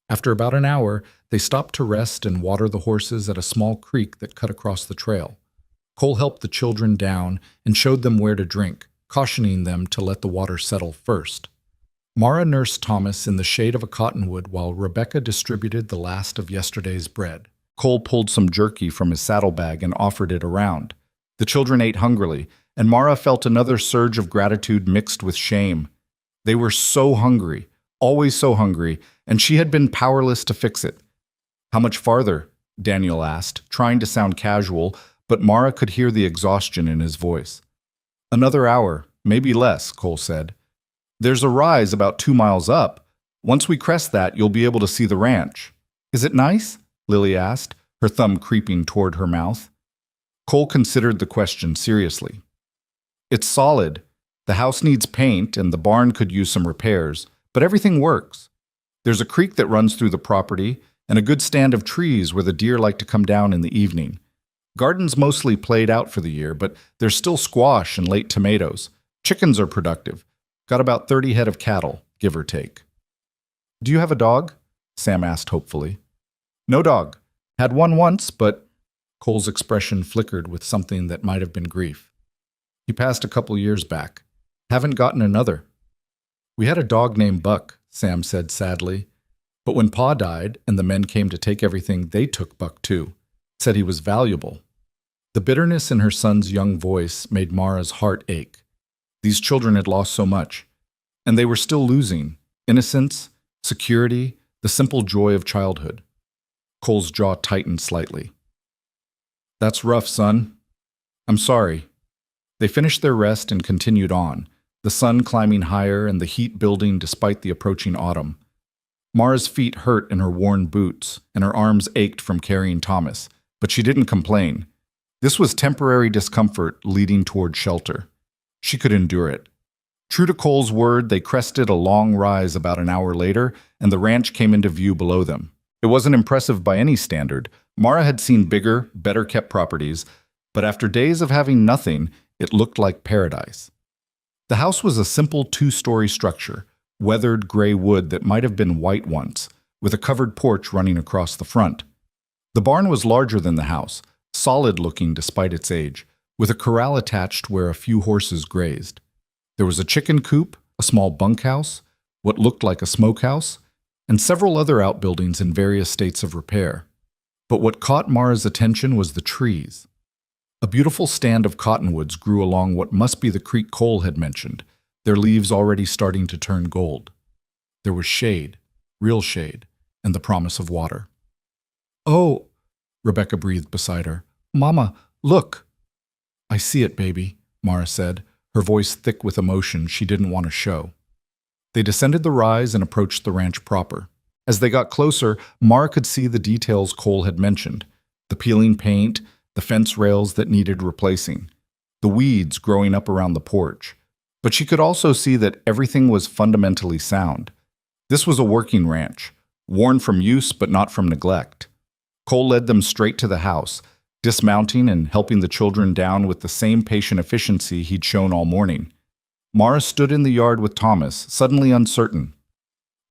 Speaker 1: After about an hour, they stopped to rest and water the horses at a small creek that cut across the trail. Cole helped the children down and showed them where to drink, cautioning them to let the water settle first. Mara nursed Thomas in the shade of a cottonwood while Rebecca distributed the last of yesterday's bread. Cole pulled some jerky from his saddlebag and offered it around. The children ate hungrily, and Mara felt another surge of gratitude mixed with shame. They were so hungry, always so hungry, and she had been powerless to fix it. "How much farther?" Daniel asked, trying to sound casual, but Mara could hear the exhaustion in his voice. "Another hour, maybe less," Cole said. "There's a rise about 2 miles up. Once we crest that, you'll be able to see the ranch." "Is it nice?" Lily asked, her thumb creeping toward her mouth. Cole considered the question seriously. "It's solid. The house needs paint, and the barn could use some repairs, but everything works. There's a creek that runs through the property, and a good stand of trees where the deer like to come down in the evening. Gardens mostly played out for the year, but there's still squash and late tomatoes. Chickens are productive. Got about 30 head of cattle, give or take. Do you have a dog? Sam asked hopefully. No dog. Had one once, but Cole's expression flickered with something that might have been grief. He passed a couple years back. Haven't gotten another. We had a dog named Buck, Sam said sadly. But when Pa died and the men came to take everything, they took Buck too. Said he was valuable. The bitterness in her son's young voice made Mara's heart ache. These children had lost so much, and they were still losing innocence, security, the simple joy of childhood. Cole's jaw tightened slightly. That's rough, son. I'm sorry. They finished their rest and continued on, the sun climbing higher and the heat building despite the approaching autumn. Mara's feet hurt in her worn boots, and her arms ached from carrying Thomas, but she didn't complain. This was temporary discomfort leading toward shelter. She could endure it. True to Cole's word, they crested a long rise about an hour later, and the ranch came into view below them. It wasn't impressive by any standard. Mara had seen bigger, better-kept properties, but after days of having nothing, it looked like paradise. The house was a simple two-story structure, weathered gray wood that might have been white once, with a covered porch running across the front. The barn was larger than the house, solid-looking despite its age, with a corral attached where a few horses grazed. There was a chicken coop, a small bunkhouse, what looked like a smokehouse, and several other outbuildings in various states of repair. But what caught Mara's attention was the trees. A beautiful stand of cottonwoods grew along what must be the creek Cole had mentioned, their leaves already starting to turn gold. There was shade, real shade, and the promise of water. "Oh," Rebecca breathed beside her. "Mama, look." "I see it, baby," Mara said, her voice thick with emotion she didn't want to show. They descended the rise and approached the ranch proper. As they got closer, Mara could see the details Cole had mentioned, the peeling paint, the fence rails that needed replacing, the weeds growing up around the porch. But she could also see that everything was fundamentally sound. This was a working ranch, worn from use but not from neglect. Cole led them straight to the house, dismounting and helping the children down with the same patient efficiency he'd shown all morning. Mara stood in the yard with Thomas, suddenly uncertain.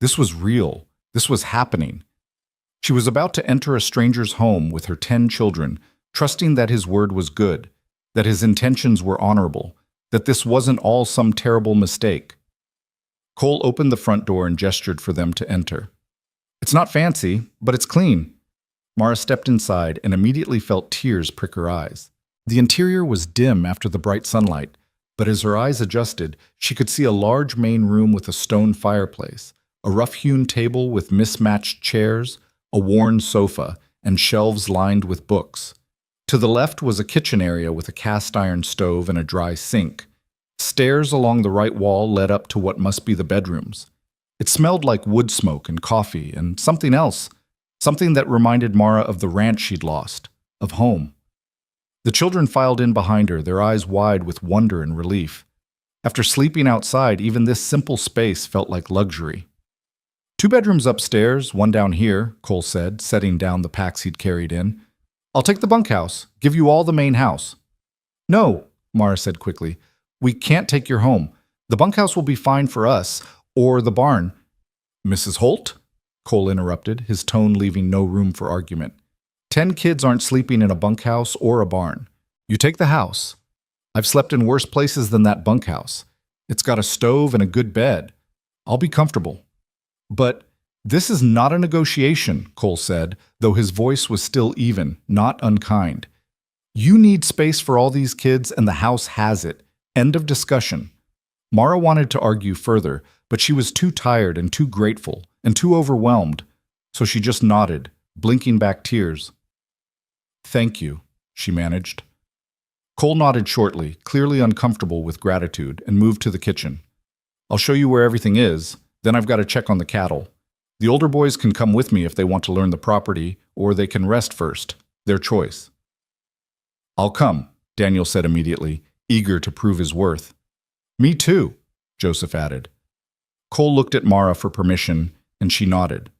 Speaker 1: This was real. This was happening. She was about to enter a stranger's home with her 10 children, trusting that his word was good, that his intentions were honorable, that this wasn't all some terrible mistake. Cole opened the front door and gestured for them to enter. "It's not fancy, but it's clean." Mara stepped inside and immediately felt tears prick her eyes. The interior was dim after the bright sunlight, but as her eyes adjusted, she could see a large main room with a stone fireplace, a rough-hewn table with mismatched chairs, a worn sofa, and shelves lined with books. To the left was a kitchen area with a cast-iron stove and a dry sink. Stairs along the right wall led up to what must be the bedrooms. It smelled like wood smoke and coffee and something else, something that reminded Mara of the ranch she'd lost, of home. The children filed in behind her, their eyes wide with wonder and relief. After sleeping outside, even this simple space felt like luxury. "2 bedrooms upstairs, 1 down here," Cole said, setting down the packs he'd carried in. "I'll take the bunkhouse, give you all the main house." "No," Mara said quickly. "We can't take your home. The bunkhouse will be fine for us, or the barn." "Mrs. Holt?" Cole interrupted, his tone leaving no room for argument. 10 kids aren't sleeping in a bunkhouse or a barn. You take the house. I've slept in worse places than that bunkhouse. It's got a stove and a good bed. I'll be comfortable." "But this is not a negotiation," Cole said, though his voice was still even, not unkind. "You need space for all these kids, and the house has it. End of discussion." Mara wanted to argue further, but she was too tired and too grateful and too overwhelmed, so she just nodded, blinking back tears. "Thank you," she managed. Cole nodded shortly, clearly uncomfortable with gratitude, and moved to the kitchen. "I'll show you where everything is, then I've got to check on the cattle. The older boys can come with me if they want to learn the property, or they can rest first. Their choice." "I'll come," Daniel said immediately, eager to prove his worth. "Me too," Joseph added. Cole looked at Mara for permission, and she nodded.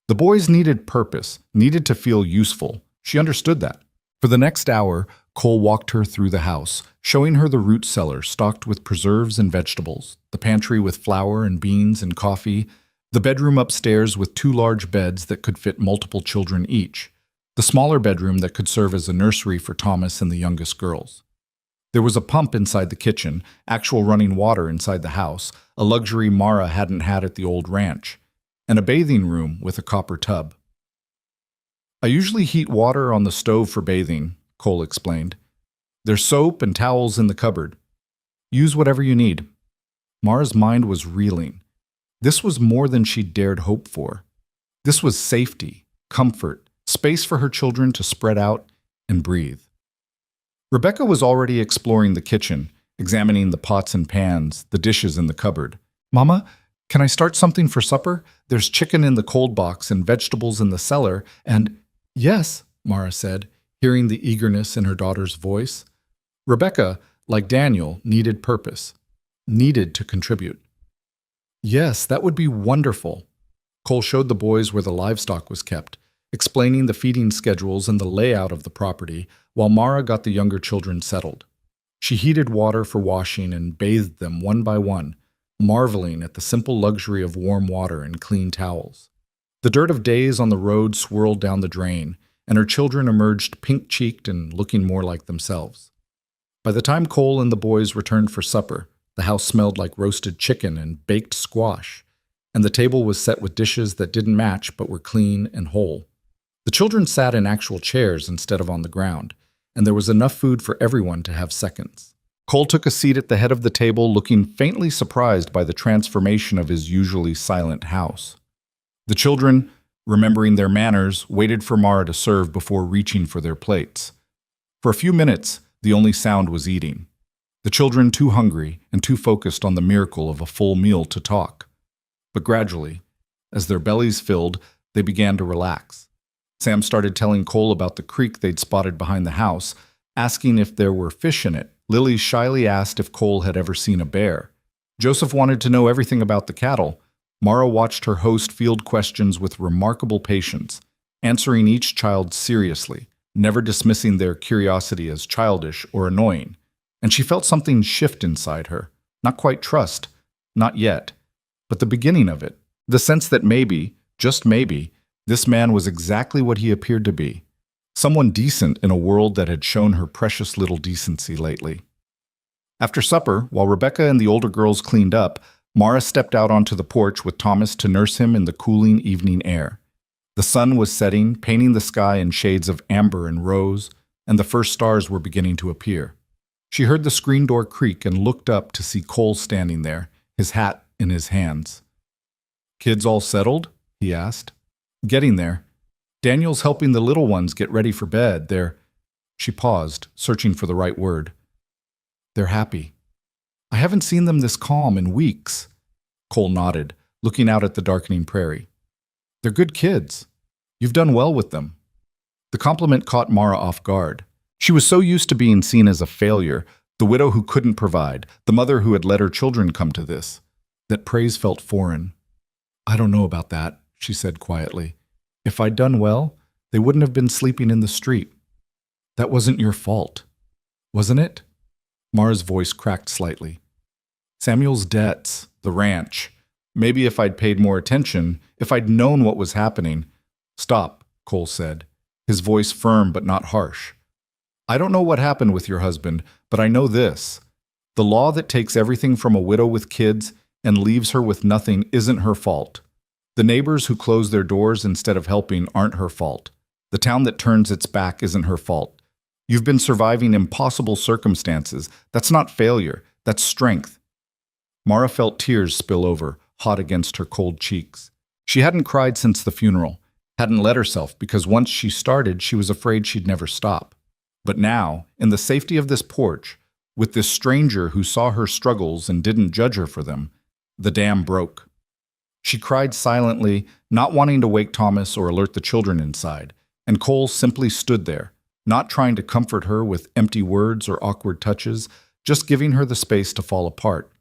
Speaker 1: The boys needed purpose, needed to feel useful. She understood that. For the next hour, Cole walked her through the house, showing her the root cellar stocked with preserves and vegetables, the pantry with flour and beans and coffee, the bedroom upstairs with 2 large beds that could fit multiple children each, the smaller bedroom that could serve as a nursery for Thomas and the youngest girls. There was a pump inside the kitchen, actual running water inside the house, a luxury Mara hadn't had at the old ranch, and a bathing room with a copper tub. "I usually heat water on the stove for bathing," Cole explained. "There's soap and towels in the cupboard. Use whatever you need." Mara's mind was reeling. This was more than she'd dared hope for. This was safety, comfort, space for her children to spread out and breathe. Rebecca was already exploring the kitchen, examining the pots and pans, the dishes in the cupboard. "Mama, can I start something for supper? There's chicken in the cold box and vegetables in the cellar, and—" "Yes," Mara said, hearing the eagerness in her daughter's voice. Rebecca, like Daniel, needed purpose, needed to contribute. "Yes, that would be wonderful." Cole showed the boys where the livestock was kept, explaining the feeding schedules and the layout of the property, while Mara got the younger children settled. She heated water for washing and bathed them one by one, marveling at the simple luxury of warm water and clean towels. The dirt of days on the road swirled down the drain, and her children emerged pink-cheeked and looking more like themselves. By the time Cole and the boys returned for supper, the house smelled like roasted chicken and baked squash, and the table was set with dishes that didn't match but were clean and whole. The children sat in actual chairs instead of on the ground, and there was enough food for everyone to have seconds. Cole took a seat at the head of the table, looking faintly surprised by the transformation of his usually silent house. The children, remembering their manners, waited for Mara to serve before reaching for their plates. For a few minutes, the only sound was eating. The children too hungry and too focused on the miracle of a full meal to talk. But gradually, as their bellies filled, they began to relax. Sam started telling Cole about the creek they'd spotted behind the house, asking if there were fish in it. Lily shyly asked if Cole had ever seen a bear. Joseph wanted to know everything about the cattle. Mara watched her host field questions with remarkable patience, answering each child seriously, never dismissing their curiosity as childish or annoying. And she felt something shift inside her. Not quite trust, not yet, but the beginning of it. The sense that maybe, just maybe, this man was exactly what he appeared to be. Someone decent in a world that had shown her precious little decency lately. After supper, while Rebecca and the older girls cleaned up, Mara stepped out onto the porch with Thomas to nurse him in the cooling evening air. The sun was setting, painting the sky in shades of amber and rose, and the first stars were beginning to appear. She heard the screen door creak and looked up to see Cole standing there, his hat in his hands. "Kids all settled?" he asked. "Getting there. Daniel's helping the little ones get ready for bed. She paused, searching for the right word. "They're happy. I haven't seen them this calm in weeks." Cole nodded, looking out at the darkening prairie. "They're good kids. You've done well with them." The compliment caught Mara off guard. She was so used to being seen as a failure, the widow who couldn't provide, the mother who had let her children come to this, that praise felt foreign. "I don't know about that," she said quietly. "If I'd done well, they wouldn't have been sleeping in the street. That wasn't your fault, wasn't it?" Mara's voice cracked slightly. "Samuel's debts, the ranch. Maybe if I'd paid more attention, if I'd known what was happening—" "Stop," Cole said, his voice firm but not harsh. "I don't know what happened with your husband, but I know this. The law that takes everything from a widow with kids and leaves her with nothing isn't her fault. The neighbors who close their doors instead of helping aren't her fault. The town that turns its back isn't her fault. You've been surviving impossible circumstances. That's not failure. That's strength." Mara felt tears spill over, hot against her cold cheeks. She hadn't cried since the funeral, hadn't let herself because once she started, she was afraid she'd never stop. But now, in the safety of this porch, with this stranger who saw her struggles and didn't judge her for them, the dam broke. She cried silently, not wanting to wake Thomas or alert the children inside, and Cole simply stood there, not trying to comfort her with empty words or awkward touches, just giving her the space to fall apart.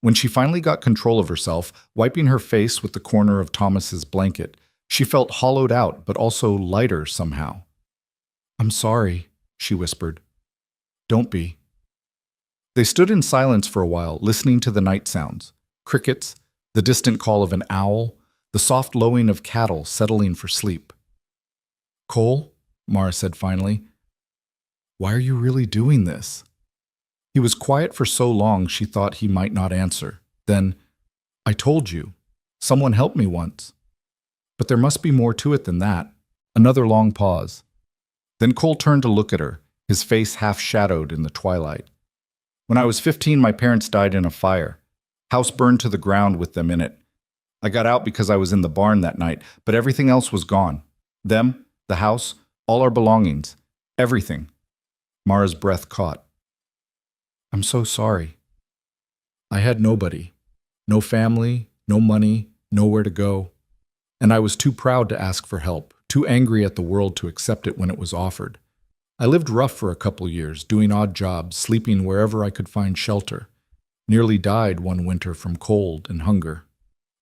Speaker 1: When she finally got control of herself, wiping her face with the corner of Thomas's blanket, She felt hollowed out, but also lighter somehow. "I'm sorry," she whispered. "Don't be." They stood in silence for a while, listening to the night sounds. Crickets, the distant call of an owl, the soft lowing of cattle settling for sleep. "Cole," Mara said finally, "why are you really doing this?" He was quiet for so long she thought he might not answer. Then, "I told you. Someone helped me once." "But there must be more to it than that." Another long pause. Then Cole turned to look at her, his face half shadowed in the twilight. "When I was 15, my parents died in a fire. House burned to the ground with them in it. I got out because I was in the barn that night, but everything else was gone. Them, the house, all our belongings. Everything." Mara's breath caught. "I'm so sorry. I had nobody. No family, no money, nowhere to go. And I was too proud to ask for help, too angry at the world to accept it when it was offered. I lived rough for a couple years, doing odd jobs, sleeping wherever I could find shelter. Nearly died one winter from cold and hunger."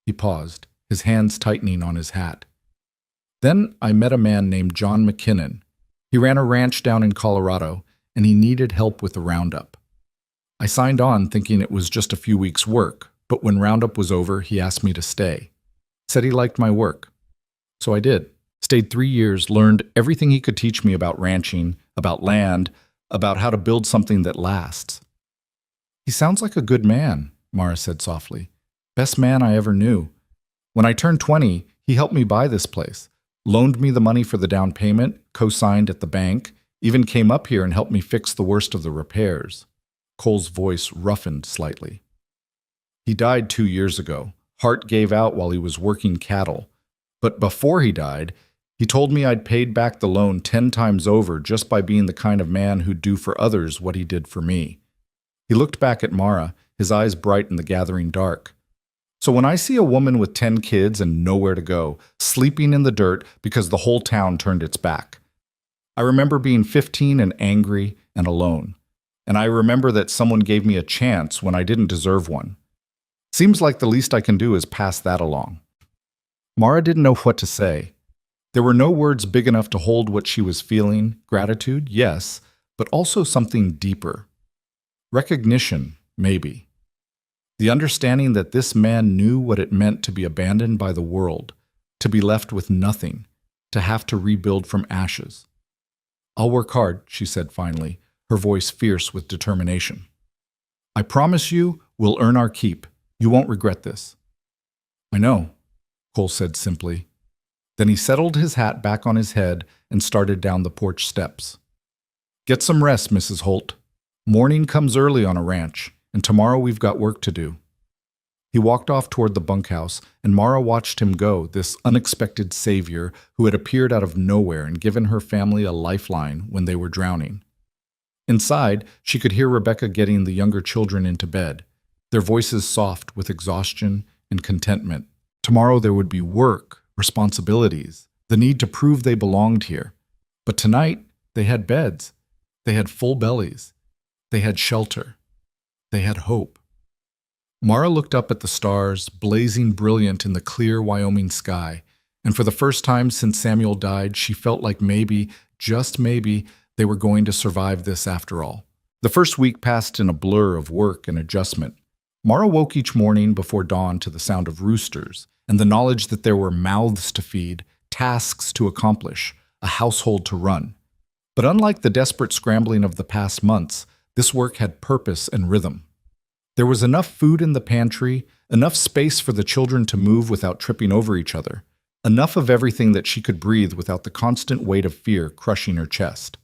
Speaker 1: He paused, his hands tightening on his hat. "Then I met a man named John McKinnon. He ran a ranch down in Colorado, and he needed help with the roundup. I signed on thinking it was just a few weeks' work, but when roundup was over, he asked me to stay. Said he liked my work. So I did. Stayed 3 years, learned everything he could teach me about ranching, about land, about how to build something that lasts." "He sounds like a good man," Mara said softly. "Best man I ever knew. When I turned 20, he helped me buy this place, loaned me the money for the down payment, co-signed at the bank, even came up here and helped me fix the worst of the repairs." Cole's voice roughened slightly. "He died 2 years ago. Heart gave out while he was working cattle. But before he died, he told me I'd paid back the loan 10 times over just by being the kind of man who'd do for others what he did for me." He looked back at Mara, his eyes bright in the gathering dark. "So when I see a woman with 10 kids and nowhere to go, sleeping in the dirt because the whole town turned its back, I remember being 15 and angry and alone. And I remember that someone gave me a chance when I didn't deserve one. Seems like the least I can do is pass that along." Mara didn't know what to say. There were no words big enough to hold what she was feeling. Gratitude, yes, but also something deeper. Recognition, maybe. The understanding that this man knew what it meant to be abandoned by the world, to be left with nothing, to have to rebuild from ashes. "I'll work hard," she said finally, her voice fierce with determination. "I promise you we'll earn our keep. You won't regret this." "I know," Cole said simply. Then he settled his hat back on his head and started down the porch steps. "Get some rest, Mrs. Holt. Morning comes early on a ranch, and tomorrow we've got work to do." He walked off toward the bunkhouse, and Mara watched him go, this unexpected savior who had appeared out of nowhere and given her family a lifeline when they were drowning. Inside, she could hear Rebecca getting the younger children into bed, their voices soft with exhaustion and contentment. Tomorrow there would be work, responsibilities, the need to prove they belonged here. But tonight, they had beds. They had full bellies. They had shelter. They had hope. Mara looked up at the stars, blazing brilliant in the clear Wyoming sky, and for the first time since Samuel died, she felt like maybe, just maybe, they were going to survive this after all. The first week passed in a blur of work and adjustment. Mara woke each morning before dawn to the sound of roosters and the knowledge that there were mouths to feed, tasks to accomplish, a household to run. But unlike the desperate scrambling of the past months, this work had purpose and rhythm. There was enough food in the pantry, enough space for the children to move without tripping over each other, enough of everything that she could breathe without the constant weight of fear crushing her chest.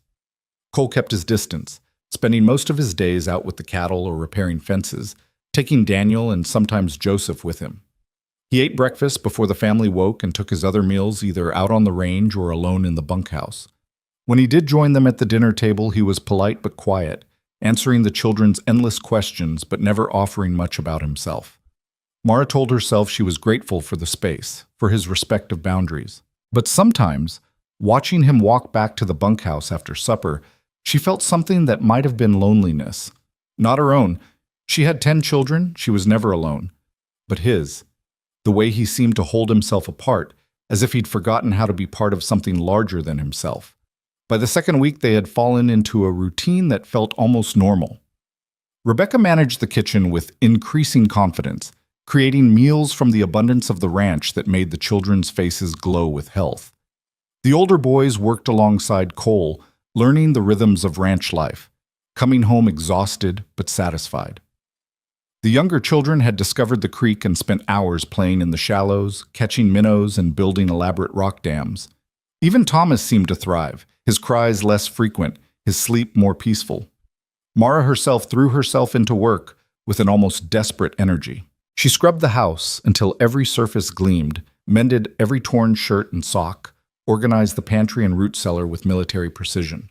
Speaker 1: Cole kept his distance, spending most of his days out with the cattle or repairing fences, taking Daniel and sometimes Joseph with him. He ate breakfast before the family woke and took his other meals either out on the range or alone in the bunkhouse. When he did join them at the dinner table, he was polite but quiet, answering the children's endless questions but never offering much about himself. Mara told herself she was grateful for the space, for his respect of boundaries. But sometimes, watching him walk back to the bunkhouse after supper, she felt something that might have been loneliness. Not her own. She had 10 children, she was never alone. But his. The way he seemed to hold himself apart, as if he'd forgotten how to be part of something larger than himself. By the second week, they had fallen into a routine that felt almost normal. Rebecca managed the kitchen with increasing confidence, creating meals from the abundance of the ranch that made the children's faces glow with health. The older boys worked alongside Cole, learning the rhythms of ranch life, coming home exhausted but satisfied. The younger children had discovered the creek and spent hours playing in the shallows, catching minnows and building elaborate rock dams. Even Thomas seemed to thrive, his cries less frequent, his sleep more peaceful. Mara herself threw herself into work with an almost desperate energy. She scrubbed the house until every surface gleamed, mended every torn shirt and sock, organized the pantry and root cellar with military precision.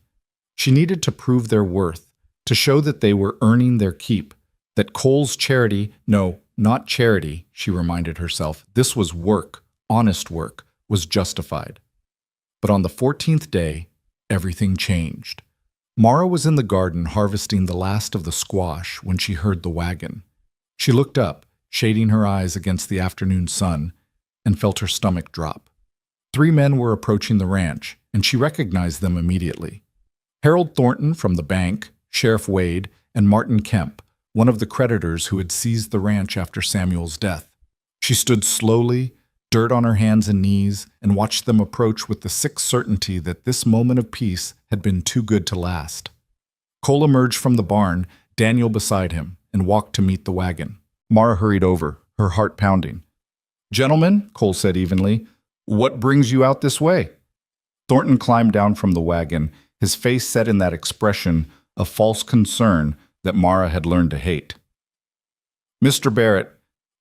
Speaker 1: She needed to prove their worth, to show that they were earning their keep, that Cole's charity, no, not charity, she reminded herself, this was work, honest work, was justified. But on the 14th day, everything changed. Mara was in the garden harvesting the last of the squash when she heard the wagon. She looked up, shading her eyes against the afternoon sun, and felt her stomach drop. 3 men were approaching the ranch, and she recognized them immediately. Harold Thornton from the bank, Sheriff Wade, and Martin Kemp, one of the creditors who had seized the ranch after Samuel's death. She stood slowly, dirt on her hands and knees, and watched them approach with the sick certainty that this moment of peace had been too good to last. Cole emerged from the barn, Daniel beside him, and walked to meet the wagon. Mara hurried over, her heart pounding. "Gentlemen," Cole said evenly, "what brings you out this way?" Thornton climbed down from the wagon, his face set in that expression of false concern that Mara had learned to hate. "Mr. Barrett,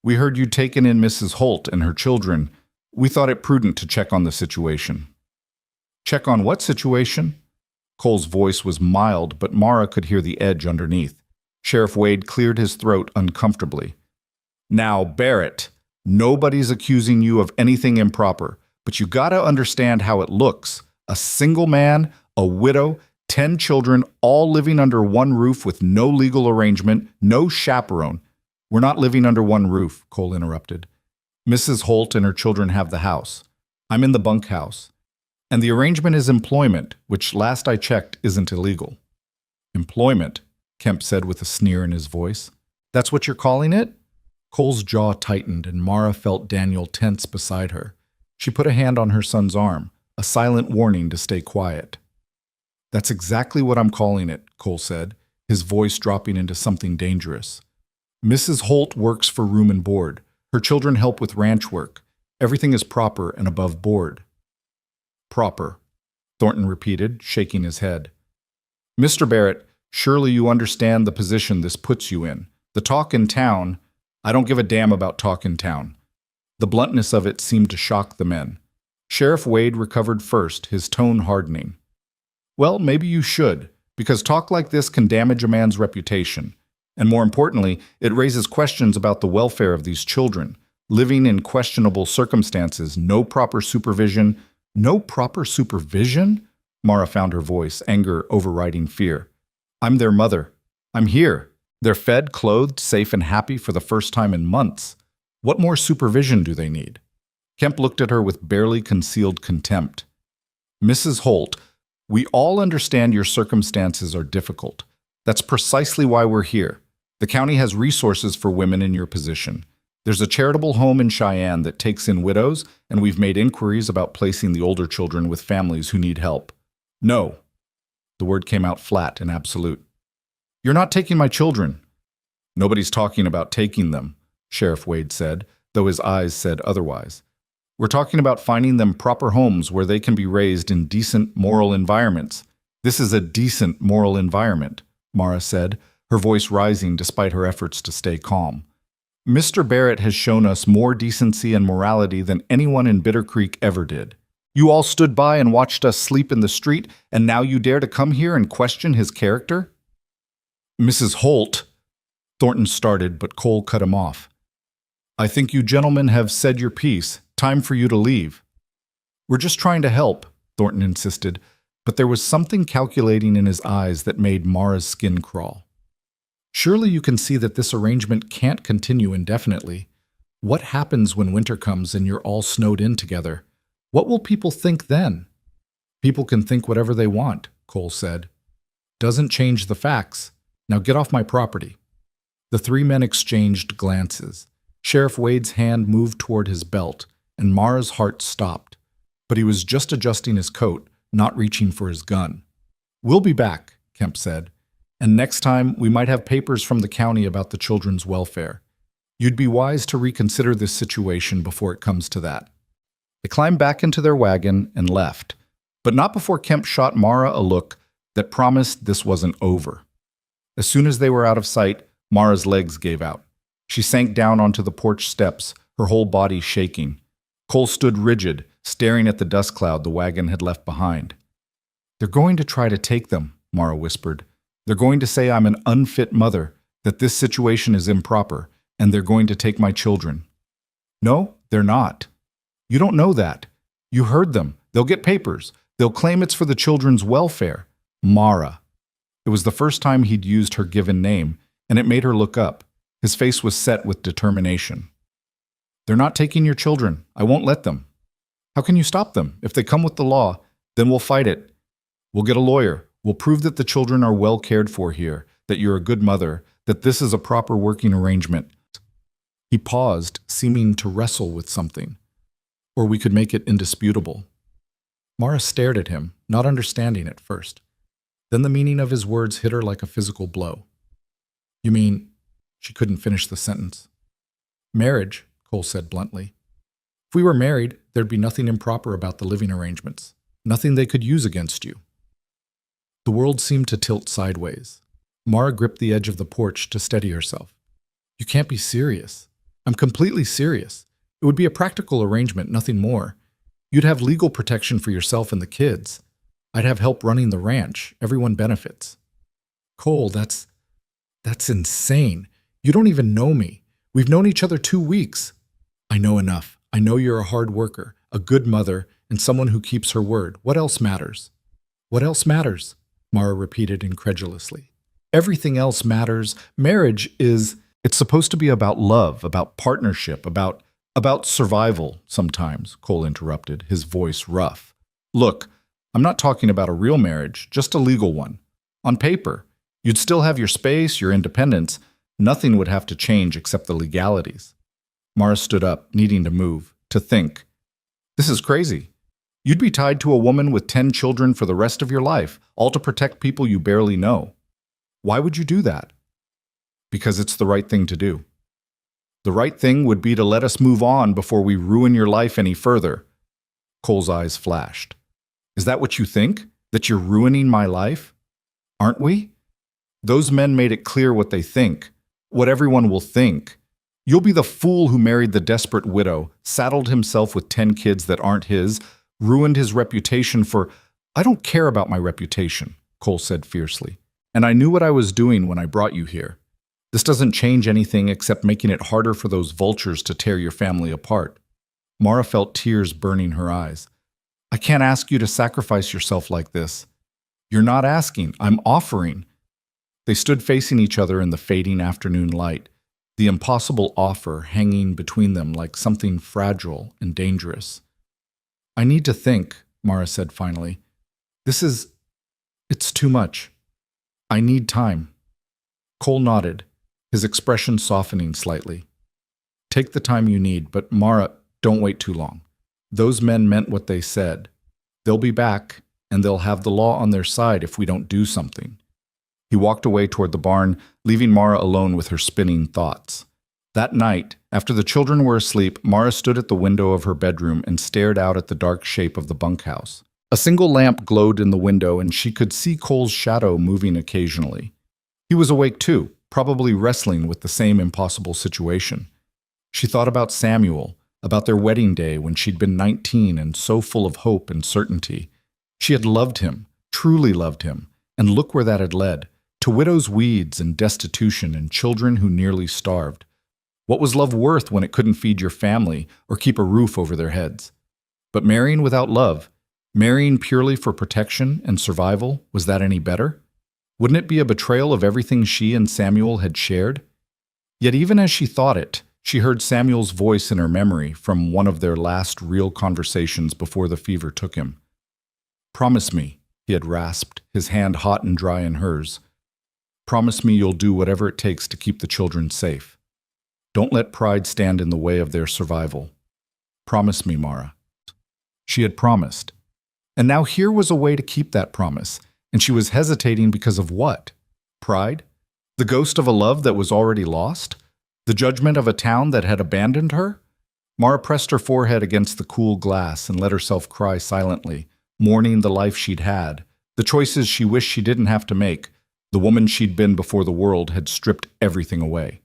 Speaker 1: we heard you'd taken in Mrs. Holt and her children. We thought it prudent to check on the situation." "Check on what situation?" Cole's voice was mild, but Mara could hear the edge underneath. Sheriff Wade cleared his throat uncomfortably. "Now, Barrett, nobody's accusing you of anything improper, but you gotta understand how it looks. A single man, a widow, 10 children, all living under one roof with no legal arrangement, no chaperone. We're not living under one roof," Cole interrupted. "Mrs. Holt and her children have the house. I'm in the bunkhouse. And the arrangement is employment, which last I checked isn't illegal." "Employment?" Kemp said with a sneer in his voice. "That's what you're calling it?" Cole's jaw tightened and Mara felt Daniel tense beside her. She put a hand on her son's arm, a silent warning to stay quiet. "That's exactly what I'm calling it," Cole said, his voice dropping into something dangerous. "Mrs. Holt works for room and board. Her children help with ranch work. Everything is proper and above board." "Proper," Thornton repeated, shaking his head. "Mr. Barrett, surely you understand the position this puts you in. The talk in town—" "I don't give a damn about talk in town." The bluntness of it seemed to shock the men. Sheriff Wade recovered first, his tone hardening. "Well, maybe you should, because talk like this can damage a man's reputation. And more importantly, it raises questions about the welfare of these children, living in questionable circumstances, no proper supervision." "No proper supervision?" Mara found her voice, anger overriding fear. "I'm their mother. I'm here. They're fed, clothed, safe, and happy for the first time in months. What more supervision do they need?" Kemp looked at her with barely concealed contempt. "Mrs. Holt, we all understand your circumstances are difficult. That's precisely why we're here. The county has resources for women in your position. There's a charitable home in Cheyenne that takes in widows, and we've made inquiries about placing the older children with families who need help." "No." The word came out flat and absolute. "You're not taking my children." "Nobody's talking about taking them," Sheriff Wade said, though his eyes said otherwise. "We're talking about finding them proper homes where they can be raised in decent, moral environments. This is a decent, moral environment," Mara said, her voice rising despite her efforts to stay calm. "Mr. Barrett has shown us more decency and morality than anyone in Bitter Creek ever did. You all stood by and watched us sleep in the street, and now you dare to come here and question his character?" "Mrs. Holt," Thornton started, but Cole cut him off. "I think you gentlemen have said your piece. Time for you to leave." "We're just trying to help," Thornton insisted, but there was something calculating in his eyes that made Mara's skin crawl. "Surely you can see that this arrangement can't continue indefinitely. What happens when winter comes and you're all snowed in together? What will people think then? People can think whatever they want, Cole said. Doesn't change the facts. Now get off my property. The three men exchanged glances. Sheriff Wade's hand moved toward his belt, and Mara's heart stopped. But he was just adjusting his coat, not reaching for his gun. We'll be back, Kemp said. And next time, we might have papers from the county about the children's welfare. You'd be wise to reconsider this situation before it comes to that. They climbed back into their wagon and left, but not before Kemp shot Mara a look that promised this wasn't over. As soon as they were out of sight, Mara's legs gave out. She sank down onto the porch steps, her whole body shaking. Cole stood rigid, staring at the dust cloud the wagon had left behind. They're going to try to take them, Mara whispered. They're going to say I'm an unfit mother, that this situation is improper, and they're going to take my children. No, they're not. You don't know that. You heard them. They'll get papers. They'll claim it's for the children's welfare. Mara. It was the first time he'd used her given name, and it made her look up. His face was set with determination. They're not taking your children. I won't let them. How can you stop them? If they come with the law, then we'll fight it. We'll get a lawyer. We'll prove that the children are well cared for here, that you're a good mother, that this is a proper working arrangement. He paused, seeming to wrestle with something. Or we could make it indisputable. Mara stared at him, not understanding at first. Then the meaning of his words hit her like a physical blow. You mean, she couldn't finish the sentence. Marriage, Cole said bluntly. If we were married, there'd be nothing improper about the living arrangements, nothing they could use against you. The world seemed to tilt sideways. Mara gripped the edge of the porch to steady herself. You can't be serious. I'm completely serious. It would be a practical arrangement, nothing more. You'd have legal protection for yourself and the kids. I'd have help running the ranch. Everyone benefits. Cole, that's insane. You don't even know me. We've known each other 2 weeks. I know enough. I know you're a hard worker, a good mother, and someone who keeps her word. What else matters? What else matters? Mara repeated incredulously. Everything else matters. Marriage it's supposed to be about love, about partnership, about survival sometimes, Cole interrupted, his voice rough. Look, I'm not talking about a real marriage, just a legal one. On paper, you'd still have your space, your independence. Nothing would have to change except the legalities. Mara stood up, needing to move, to think. This is crazy. You'd be tied to a woman with 10 children for the rest of your life, all to protect people you barely know. Why would you do that? Because it's the right thing to do. The right thing would be to let us move on before we ruin your life any further. Cole's eyes flashed. Is that what you think? That you're ruining my life? Aren't we? Those men made it clear what they think, what everyone will think. You'll be the fool who married the desperate widow, saddled himself with 10 kids that aren't his, ruined his reputation for— I don't care about my reputation, Cole said fiercely. And I knew what I was doing when I brought you here. This doesn't change anything except making it harder for those vultures to tear your family apart. Mara felt tears burning her eyes. I can't ask you to sacrifice yourself like this. You're not asking, I'm offering. They stood facing each other in the fading afternoon light, the impossible offer hanging between them like something fragile and dangerous. I need to think, Mara said finally. It's too much. I need time. Cole nodded, his expression softening slightly. Take the time you need, but Mara, don't wait too long. Those men meant what they said. They'll be back, and they'll have the law on their side if we don't do something. He walked away toward the barn, leaving Mara alone with her spinning thoughts. That night, after the children were asleep, Mara stood at the window of her bedroom and stared out at the dark shape of the bunkhouse. A single lamp glowed in the window, and she could see Cole's shadow moving occasionally. He was awake too, probably wrestling with the same impossible situation. She thought about Samuel, about their wedding day when she'd been 19 and so full of hope and certainty. She had loved him, truly loved him, and look where that had led, to widow's weeds and destitution and children who nearly starved. What was love worth when it couldn't feed your family or keep a roof over their heads? But marrying without love, marrying purely for protection and survival, was that any better? Wouldn't it be a betrayal of everything she and Samuel had shared? Yet even as she thought it, She heard Samuel's voice in her memory from one of their last real conversations before the fever took him. "Promise me," he had rasped, his hand hot and dry in hers. "Promise me you'll do whatever it takes to keep the children safe. Don't let pride stand in the way of their survival. Promise me, Mara." She had promised. And now here was a way to keep that promise, and she was hesitating because of what? Pride? The ghost of a love that was already lost? The judgment of a town that had abandoned her? Mara pressed her forehead against the cool glass and let herself cry silently, mourning the life she'd had, the choices she wished she didn't have to make. The woman she'd been before the world had stripped everything away.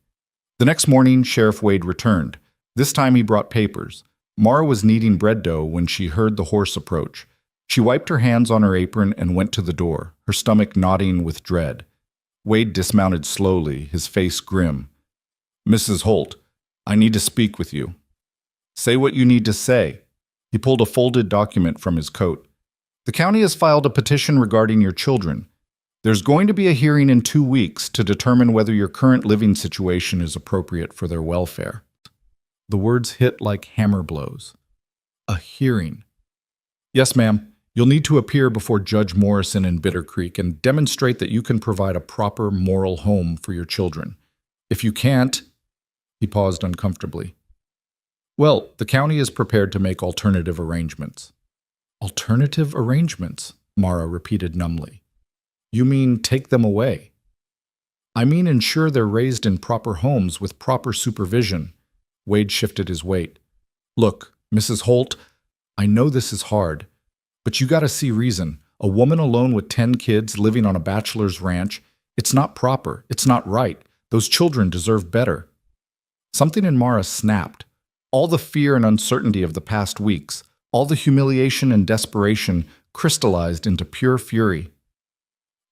Speaker 1: The next morning, Sheriff Wade returned. This time he brought papers. Mara was kneading bread dough when she heard the horse approach. She wiped her hands on her apron and went to the door, her stomach knotting with dread. Wade dismounted slowly, his face grim. "Mrs. Holt, I need to speak with you." "Say what you need to say." He pulled a folded document from his coat. "The county has filed a petition regarding your children. There's going to be a hearing in 2 weeks to determine whether your current living situation is appropriate for their welfare." The words hit like hammer blows. A hearing. "Yes, ma'am. You'll need to appear before Judge Morrison in Bitter Creek and demonstrate that you can provide a proper moral home for your children. If you can't—" He paused uncomfortably. "Well, the county is prepared to make alternative arrangements." "Alternative arrangements?" Mara repeated numbly. "You mean take them away?" "I mean ensure they're raised in proper homes with proper supervision." Wade shifted his weight. "Look, Mrs. Holt, I know this is hard, but you gotta see reason. A woman alone with 10 kids living on a bachelor's ranch, it's not proper, it's not right. Those children deserve better." Something in Mara snapped. All the fear and uncertainty of the past weeks, all the humiliation and desperation crystallized into pure fury.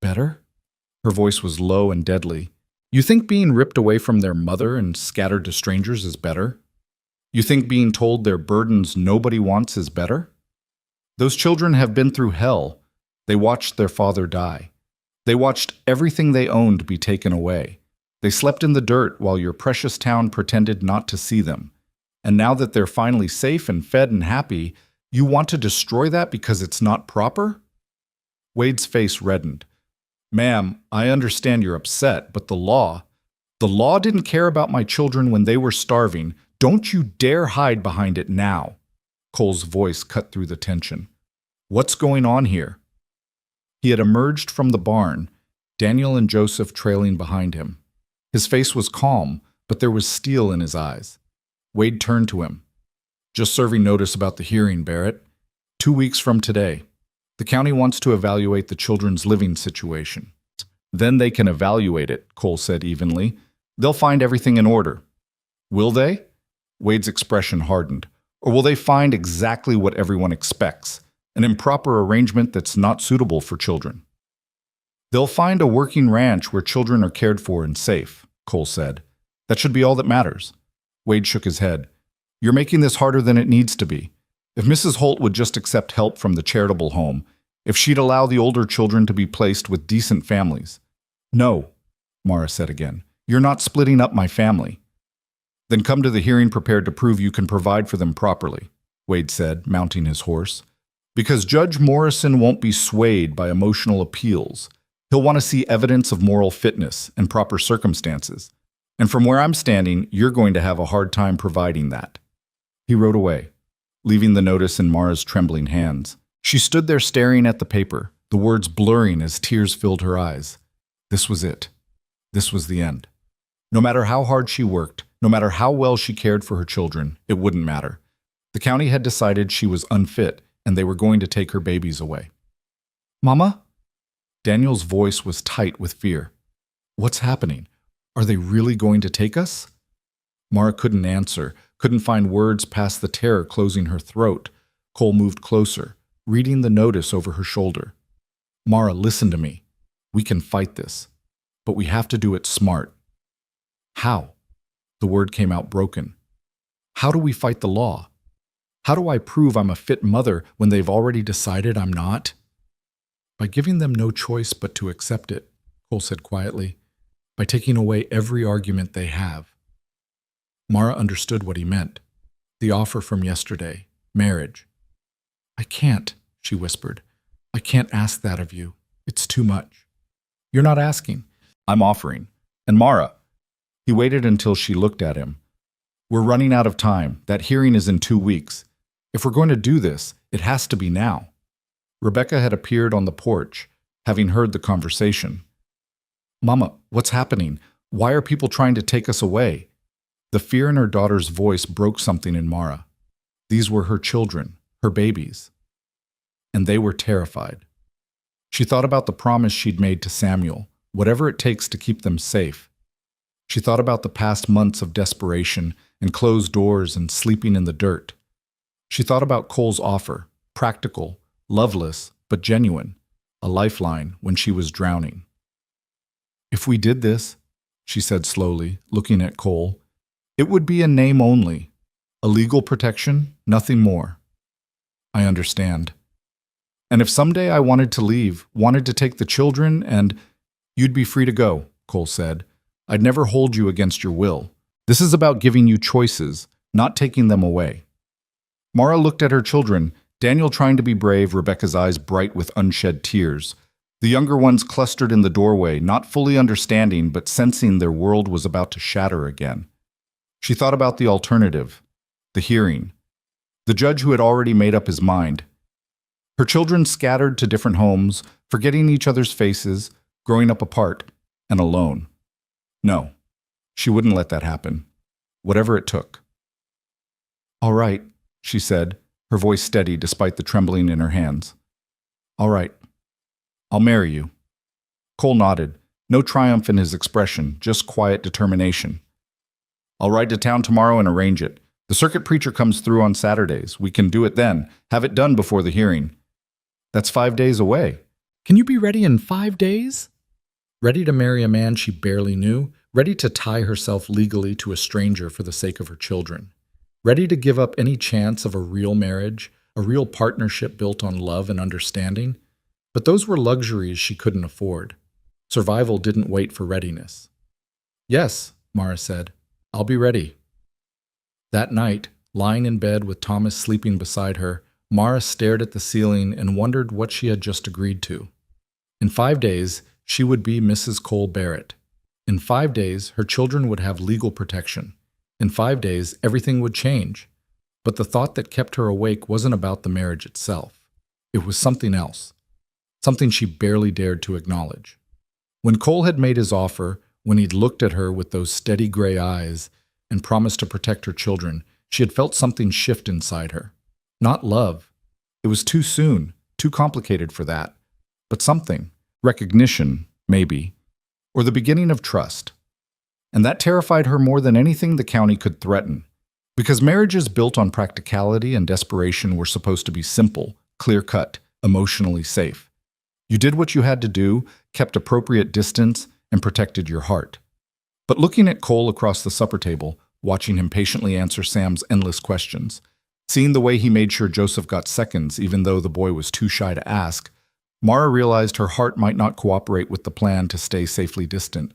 Speaker 1: "Better?" Her voice was low and deadly. "You think being ripped away from their mother and scattered to strangers is better? You think being told their burdens nobody wants is better? Those children have been through hell. They watched their father die. They watched everything they owned be taken away. They slept in the dirt while your precious town pretended not to see them. And now that they're finally safe and fed and happy, you want to destroy that because it's not proper?" Wade's face reddened. "Ma'am, I understand you're upset, but the law didn't care about my children when they were starving. Don't you dare hide behind it now." Cole's voice cut through the tension. "What's going on here?" He had emerged from the barn, Daniel and Joseph trailing behind him. His face was calm, but there was steel in his eyes. Wade turned to him. "Just serving notice about the hearing, Barrett. 2 weeks from today. The county wants to evaluate the children's living situation." "Then they can evaluate it," Cole said evenly. "They'll find everything in order." "Will they?" Wade's expression hardened. "Or will they find exactly what everyone expects, an improper arrangement that's not suitable for children?" "They'll find a working ranch where children are cared for and safe," Cole said. "That should be all that matters." Wade shook his head. "You're making this harder than it needs to be. If Mrs. Holt would just accept help from the charitable home, if she'd allow the older children to be placed with decent families." "No," Mara said again. "You're not splitting up my family." "Then come to the hearing prepared to prove you can provide for them properly," Wade said, mounting his horse. "Because Judge Morrison won't be swayed by emotional appeals. He'll want to see evidence of moral fitness and proper circumstances. And from where I'm standing, you're going to have a hard time providing that." He rode away, leaving the notice in Mara's trembling hands. She stood there staring at the paper, the words blurring as tears filled her eyes. This was it. This was the end. No matter how hard she worked, no matter how well she cared for her children, it wouldn't matter. The county had decided she was unfit, and they were going to take her babies away. "Mama?" Daniel's voice was tight with fear. "What's happening? Are they really going to take us?" Mara couldn't answer, couldn't find words past the terror closing her throat. Cole moved closer, reading the notice over her shoulder. "Mara, listen to me. We can fight this, but we have to do it smart." "How?" The word came out broken. "How do we fight the law? How do I prove I'm a fit mother when they've already decided I'm not?" "By giving them no choice but to accept it," Cole said quietly. "By taking away every argument they have." Mara understood what he meant. The offer from yesterday, marriage. I can't, she whispered. I can't ask that of you. It's too much. You're not asking. I'm offering. And Mara, he waited until she looked at him. We're running out of time. That hearing is in 2 weeks. If we're going to do this, it has to be now. Rebecca had appeared on the porch, having heard the conversation. Mama, what's happening? Why are people trying to take us away? The fear in her daughter's voice broke something in Mara. These were her children, her babies. And they were terrified. She thought about the promise she'd made to Samuel, whatever it takes to keep them safe. She thought about the past months of desperation and closed doors and sleeping in the dirt. She thought about Cole's offer, practical, loveless, but genuine, a lifeline when she was drowning. If we did this, she said slowly, looking at Cole, it would be a name only, a legal protection, nothing more. I understand. And if someday I wanted to leave, wanted to take the children, and you'd be free to go, Cole said. I'd never hold you against your will. This is about giving you choices, not taking them away. Mara looked at her children, Daniel trying to be brave, Rebecca's eyes bright with unshed tears. The younger ones clustered in the doorway, not fully understanding but sensing their world was about to shatter again. She thought about the alternative, the hearing, the judge who had already made up his mind. Her children scattered to different homes, forgetting each other's faces, growing up apart and alone. No, she wouldn't let that happen, whatever it took. All right, she said, her voice steady despite the trembling in her hands. All right, I'll marry you. Cole nodded, no triumph in his expression, just quiet determination. I'll ride to town tomorrow and arrange it. The circuit preacher comes through on Saturdays. We can do it then, have it done before the hearing. That's 5 days away. Can you be ready in 5 days? Ready to marry a man she barely knew, ready to tie herself legally to a stranger for the sake of her children, ready to give up any chance of a real marriage, a real partnership built on love and understanding. But those were luxuries she couldn't afford. Survival didn't wait for readiness. Yes, Mara said, I'll be ready. That night, lying in bed with Thomas sleeping beside her, Mara stared at the ceiling and wondered what she had just agreed to. In 5 days, she would be Mrs. Cole Barrett. In 5 days, her children would have legal protection. In 5 days, everything would change. But the thought that kept her awake wasn't about the marriage itself. It was something else, something she barely dared to acknowledge. When Cole had made his offer, when he'd looked at her with those steady gray eyes and promised to protect her children, she had felt something shift inside her. Not love. It was too soon, too complicated for that. But something. Recognition, maybe. Or the beginning of trust. And that terrified her more than anything the county could threaten. Because marriages built on practicality and desperation were supposed to be simple, clear-cut, emotionally safe. You did what you had to do, kept appropriate distance, and protected your heart. But looking at Cole across the supper table, watching him patiently answer Sam's endless questions, seeing the way he made sure Joseph got seconds even though the boy was too shy to ask, Mara realized her heart might not cooperate with the plan to stay safely distant.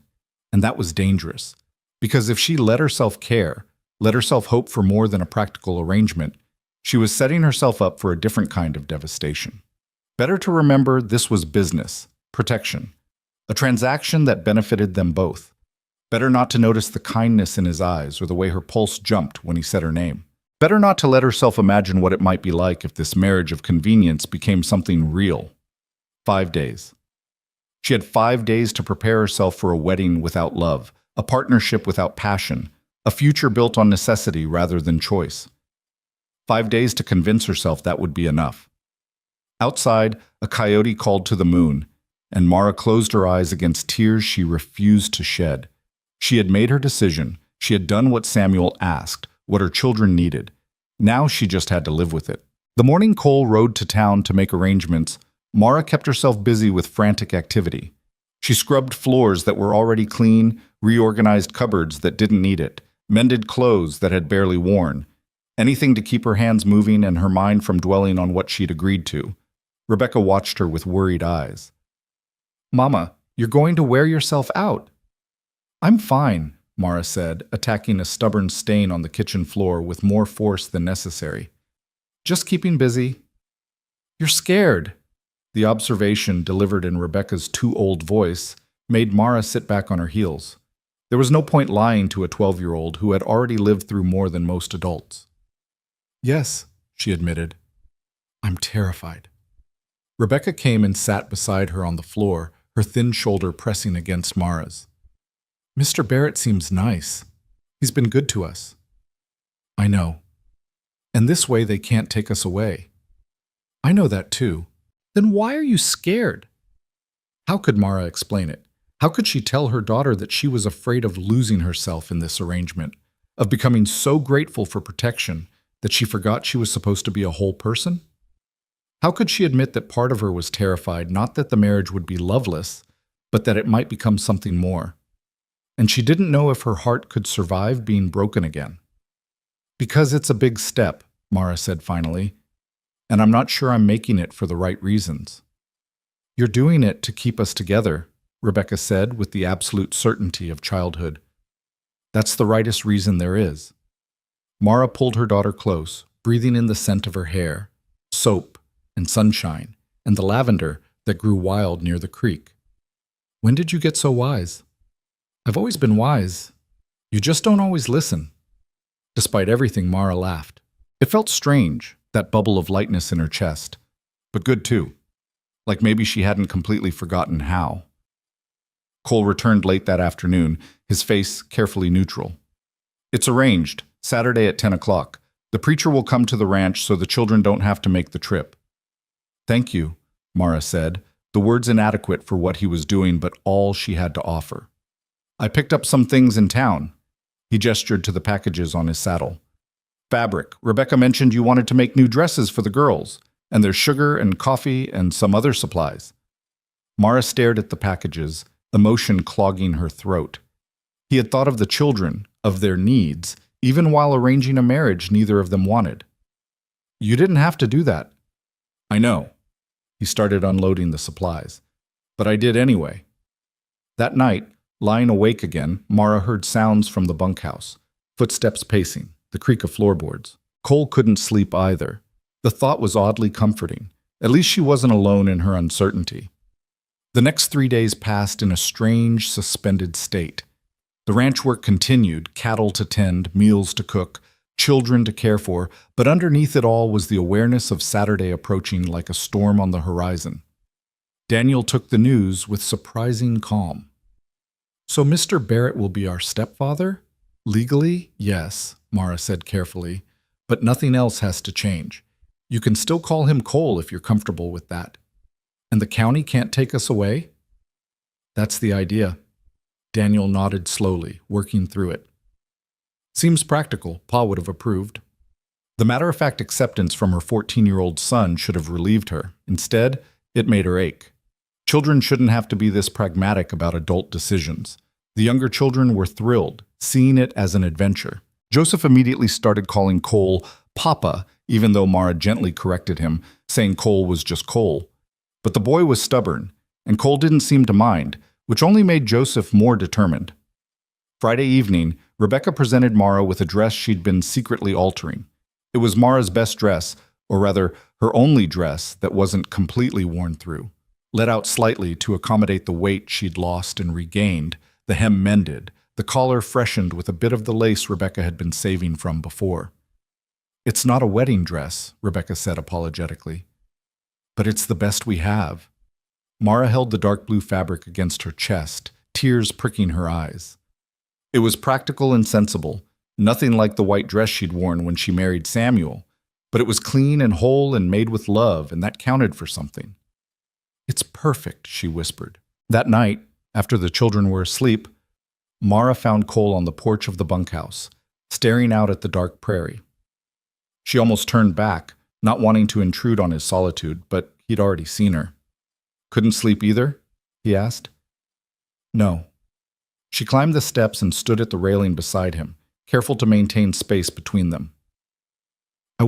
Speaker 1: And that was dangerous. Because if she let herself care, let herself hope for more than a practical arrangement, she was setting herself up for a different kind of devastation. Better to remember this was business, protection, a transaction that benefited them both. Better not to notice the kindness in his eyes or the way her pulse jumped when he said her name. Better not to let herself imagine what it might be like if this marriage of convenience became something real. 5 days. She had 5 days to prepare herself for a wedding without love, a partnership without passion, a future built on necessity rather than choice. 5 days to convince herself that would be enough. Outside, a coyote called to the moon, and Mara closed her eyes against tears she refused to shed. She had made her decision. She had done what Samuel asked, what her children needed. Now she just had to live with it. The morning Cole rode to town to make arrangements, Mara kept herself busy with frantic activity. She scrubbed floors that were already clean, reorganized cupboards that didn't need it, mended clothes that had barely worn. Anything to keep her hands moving and her mind from dwelling on what she'd agreed to. Rebecca watched her with worried eyes. Mama, you're going to wear yourself out. I'm fine, Mara said, attacking a stubborn stain on the kitchen floor with more force than necessary. Just keeping busy. You're scared. The observation, delivered in Rebecca's too-old voice, made Mara sit back on her heels. There was no point lying to a 12-year-old who had already lived through more than most adults. Yes, she admitted. I'm terrified. Rebecca came and sat beside her on the floor, her thin shoulder pressing against Mara's. Mr. Barrett seems nice. He's been good to us. I know. And this way they can't take us away. I know that too. Then why are you scared? How could Mara explain it? How could she tell her daughter that she was afraid of losing herself in this arrangement, of becoming so grateful for protection that she forgot she was supposed to be a whole person? How could she admit that part of her was terrified not that the marriage would be loveless, but that it might become something more? And she didn't know if her heart could survive being broken again. Because it's a big step, Mara said finally, and I'm not sure I'm making it for the right reasons. You're doing it to keep us together, Rebecca said with the absolute certainty of childhood. That's the rightest reason there is. Mara pulled her daughter close, breathing in the scent of her hair, soap and sunshine, and the lavender that grew wild near the creek. When did you get so wise? I've always been wise. You just don't always listen. Despite everything, Mara laughed. It felt strange, that bubble of lightness in her chest, but good too. Like maybe she hadn't completely forgotten how. Cole returned late that afternoon, his face carefully neutral. It's arranged, Saturday at 10 o'clock. The preacher will come to the ranch so the children don't have to make the trip. Thank you, Mara said, the words inadequate for what he was doing but all she had to offer. I picked up some things in town. He gestured to the packages on his saddle. Fabric. Rebecca mentioned you wanted to make new dresses for the girls, and there's sugar and coffee and some other supplies. Mara stared at the packages, emotion clogging her throat. He had thought of the children, of their needs, even while arranging a marriage neither of them wanted. You didn't have to do that. I know. He started unloading the supplies. But I did anyway. That night, lying awake again, Mara heard sounds from the bunkhouse, footsteps pacing, the creak of floorboards. Cole couldn't sleep either. The thought was oddly comforting. At least she wasn't alone in her uncertainty. The next 3 days passed in a strange, suspended state. The ranch work continued, cattle to tend, meals to cook, children to care for, but underneath it all was the awareness of Saturday approaching like a storm on the horizon. Daniel took the news with surprising calm. So Mr. Barrett will be our stepfather? Legally, yes, Mara said carefully, but nothing else has to change. You can still call him Cole if you're comfortable with that. And the county can't take us away? That's the idea. Daniel nodded slowly, working through it. Seems practical, Pa would have approved. The matter-of-fact acceptance from her 14-year-old son should have relieved her. Instead, it made her ache. Children shouldn't have to be this pragmatic about adult decisions. The younger children were thrilled, seeing it as an adventure. Joseph immediately started calling Cole Papa, even though Mara gently corrected him, saying Cole was just Cole. But the boy was stubborn, and Cole didn't seem to mind, which only made Joseph more determined. Friday evening, Rebecca presented Mara with a dress she'd been secretly altering. It was Mara's best dress, or rather, her only dress that wasn't completely worn through. Let out slightly to accommodate the weight she'd lost and regained, the hem mended, the collar freshened with a bit of the lace Rebecca had been saving from before. It's not a wedding dress, Rebecca said apologetically. But it's the best we have. Mara held the dark blue fabric against her chest, tears pricking her eyes. It was practical and sensible, nothing like the white dress she'd worn when she married Samuel, but it was clean and whole and made with love, and that counted for something. It's perfect, she whispered. That night, after the children were asleep, Mara found Cole on the porch of the bunkhouse, staring out at the dark prairie. She almost turned back, not wanting to intrude on his solitude, but he'd already seen her. Couldn't sleep either? He asked. No. She climbed the steps and stood at the railing beside him, careful to maintain space between them. I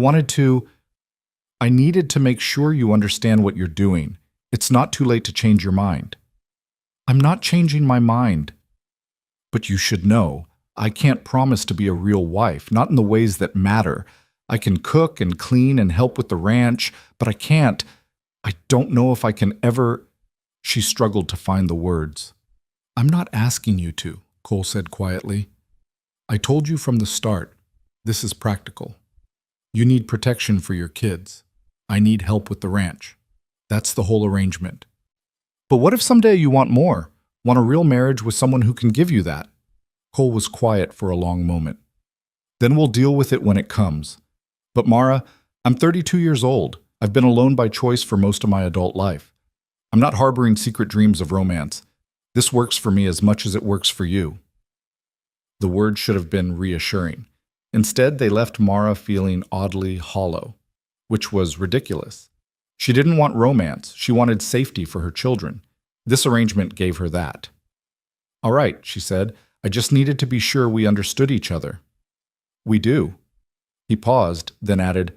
Speaker 1: needed to make sure you understand what you're doing. It's not too late to change your mind. I'm not changing my mind. But you should know, I can't promise to be a real wife, not in the ways that matter. I can cook and clean and help with the ranch, but I don't know if I can ever. She struggled to find the words. I'm not asking you to, Cole said quietly. I told you from the start, this is practical. You need protection for your kids. I need help with the ranch. That's the whole arrangement. But what if someday you want more? Want a real marriage with someone who can give you that? Cole was quiet for a long moment. Then we'll deal with it when it comes. But Mara, I'm 32 years old. I've been alone by choice for most of my adult life. I'm not harboring secret dreams of romance. This works for me as much as it works for you. The words should have been reassuring. Instead, they left Mara feeling oddly hollow, which was ridiculous. She didn't want romance. She wanted safety for her children. This arrangement gave her that. All right, she said. I just needed to be sure we understood each other. We do. He paused, then added,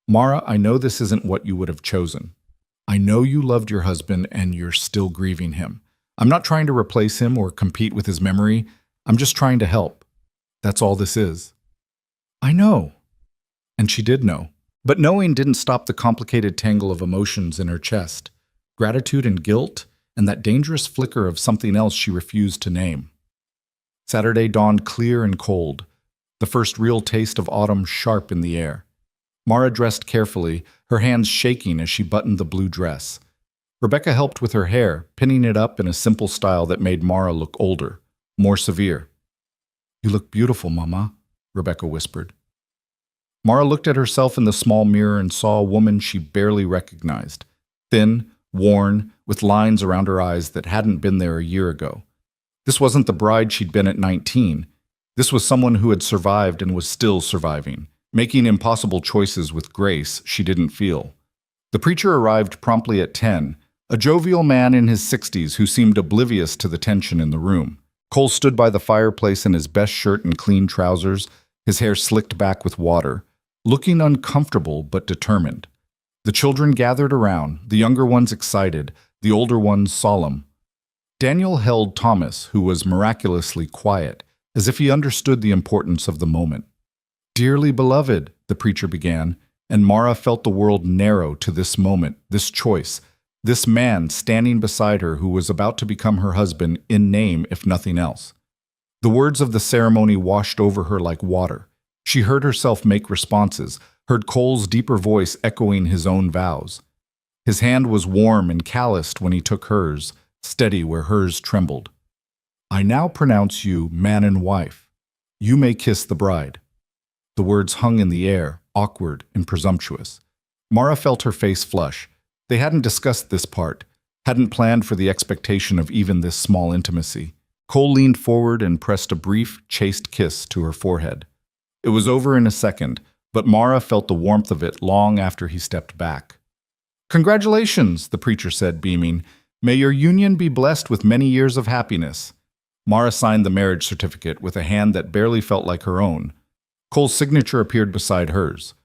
Speaker 1: Mara, I know this isn't what you would have chosen. I know you loved your husband and you're still grieving him. I'm not trying to replace him or compete with his memory. I'm just trying to help. That's all this is. I know. And she did know. But knowing didn't stop the complicated tangle of emotions in her chest. Gratitude and guilt, and that dangerous flicker of something else she refused to name. Saturday dawned clear and cold, the first real taste of autumn sharp in the air. Mara dressed carefully, her hands shaking as she buttoned the blue dress. Rebecca helped with her hair, pinning it up in a simple style that made Mara look older, more severe. You look beautiful, Mama, Rebecca whispered. Mara looked at herself in the small mirror and saw a woman she barely recognized, thin, worn, with lines around her eyes that hadn't been there a year ago. This wasn't the bride she'd been at 19. This was someone who had survived and was still surviving, making impossible choices with grace she didn't feel. The preacher arrived promptly at 10, a jovial man in his 60s who seemed oblivious to the tension in the room. Cole stood by the fireplace in his best shirt and clean trousers, his hair slicked back with water, looking uncomfortable but determined. The children gathered around, the younger ones excited, the older ones solemn. Daniel held Thomas, who was miraculously quiet, as if he understood the importance of the moment. Dearly beloved, the preacher began, and Mara felt the world narrow to this moment, this choice, this man standing beside her who was about to become her husband in name, if nothing else. The words of the ceremony washed over her like water. She heard herself make responses, heard Cole's deeper voice echoing his own vows. His hand was warm and calloused when he took hers, steady where hers trembled. I now pronounce you man and wife. You may kiss the bride. The words hung in the air, awkward and presumptuous. Mara felt her face flush. They hadn't discussed this part, hadn't planned for the expectation of even this small intimacy. Cole leaned forward and pressed a brief, chaste kiss to her forehead. It was over in a second, but Mara felt the warmth of it long after he stepped back. Congratulations, the preacher said, beaming. May your union be blessed with many years of happiness. Mara signed the marriage certificate with a hand that barely felt like her own. Cole's signature appeared beside hers.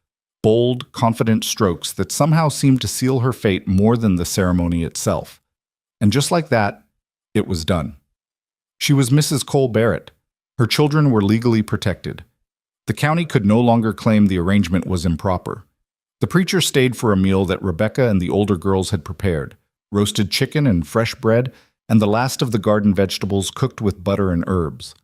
Speaker 1: Bold, confident strokes that somehow seemed to seal her fate more than the ceremony itself. And just like that, it was done. She was Mrs. Cole Barrett. Her children were legally protected. The county could no longer claim the arrangement was improper. The preacher stayed for a meal that Rebecca and the older girls had prepared, roasted chicken and fresh bread, and the last of the garden vegetables cooked with butter and herbs.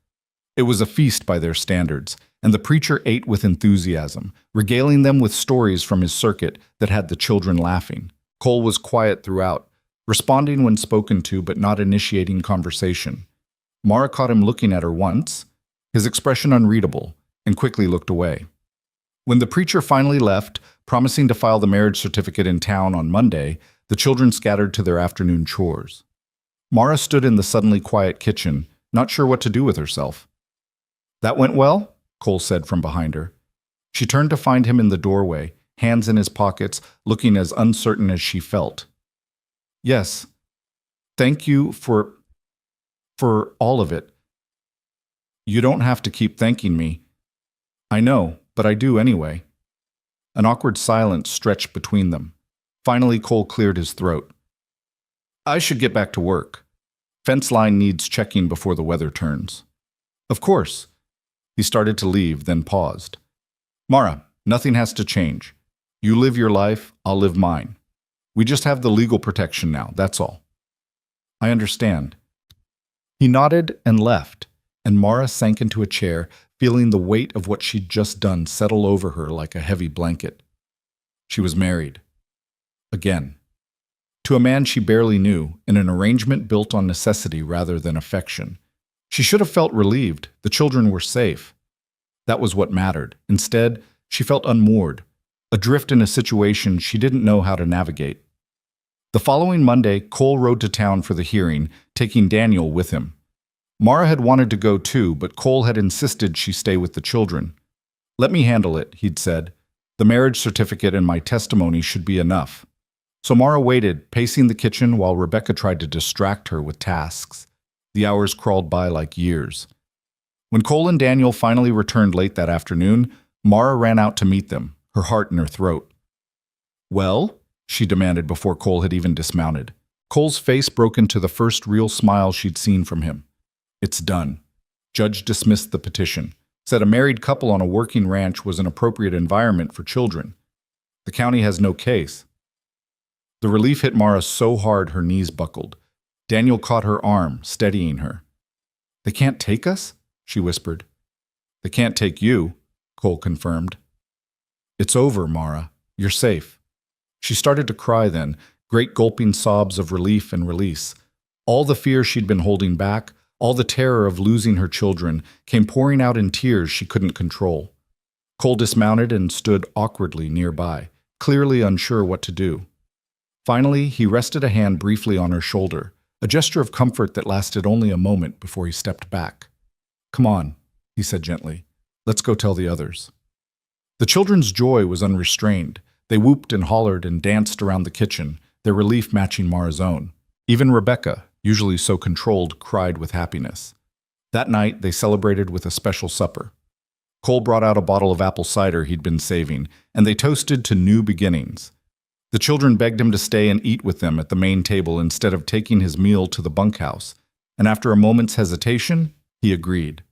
Speaker 1: It was a feast by their standards, and the preacher ate with enthusiasm, regaling them with stories from his circuit that had the children laughing. Cole was quiet throughout, responding when spoken to but not initiating conversation. Mara caught him looking at her once, his expression unreadable, and quickly looked away. When the preacher finally left, promising to file the marriage certificate in town on Monday, the children scattered to their afternoon chores. Mara stood in the suddenly quiet kitchen, not sure what to do with herself. That went well? Cole said from behind her. She turned to find him in the doorway, hands in his pockets, looking as uncertain as she felt. Yes. Thank you for all of it. You don't have to keep thanking me. I know, but I do anyway. An awkward silence stretched between them. Finally, Cole cleared his throat. I should get back to work. Fence line needs checking before the weather turns. Of course. He started to leave, then paused. Mara, nothing has to change. You live your life, I'll live mine. We just have the legal protection now, that's all. I understand. He nodded and left, and Mara sank into a chair, feeling the weight of what she'd just done settle over her like a heavy blanket. She was married. Again. To a man she barely knew, in an arrangement built on necessity rather than affection. She should have felt relieved. The children were safe. That was what mattered. Instead, she felt unmoored, adrift in a situation she didn't know how to navigate. The following Monday, Cole rode to town for the hearing, taking Daniel with him. Mara had wanted to go too, but Cole had insisted she stay with the children. Let me handle it, he'd said. The marriage certificate and my testimony should be enough. So Mara waited, pacing the kitchen while Rebecca tried to distract her with tasks. The hours crawled by like years. When Cole and Daniel finally returned late that afternoon, Mara ran out to meet them, her heart in her throat. Well? She demanded before Cole had even dismounted. Cole's face broke into the first real smile she'd seen from him. It's done. Judge dismissed the petition, said a married couple on a working ranch was an appropriate environment for children. The county has no case. The relief hit Mara so hard her knees buckled. Daniel caught her arm, steadying her. They can't take us? She whispered. They can't take you, Cole confirmed. It's over, Mara. You're safe. She started to cry then, great gulping sobs of relief and release. All the fear she'd been holding back, all the terror of losing her children, came pouring out in tears she couldn't control. Cole dismounted and stood awkwardly nearby, clearly unsure what to do. Finally, he rested a hand briefly on her shoulder, a gesture of comfort that lasted only a moment before he stepped back. Come on, he said gently. Let's go tell the others. The children's joy was unrestrained. They whooped and hollered and danced around the kitchen, their relief matching Mara's own. Even Rebecca, usually so controlled, cried with happiness. That night, they celebrated with a special supper. Cole brought out a bottle of apple cider he'd been saving, and they toasted to new beginnings. The children begged him to stay and eat with them at the main table instead of taking his meal to the bunkhouse, and after a moment's hesitation, he agreed.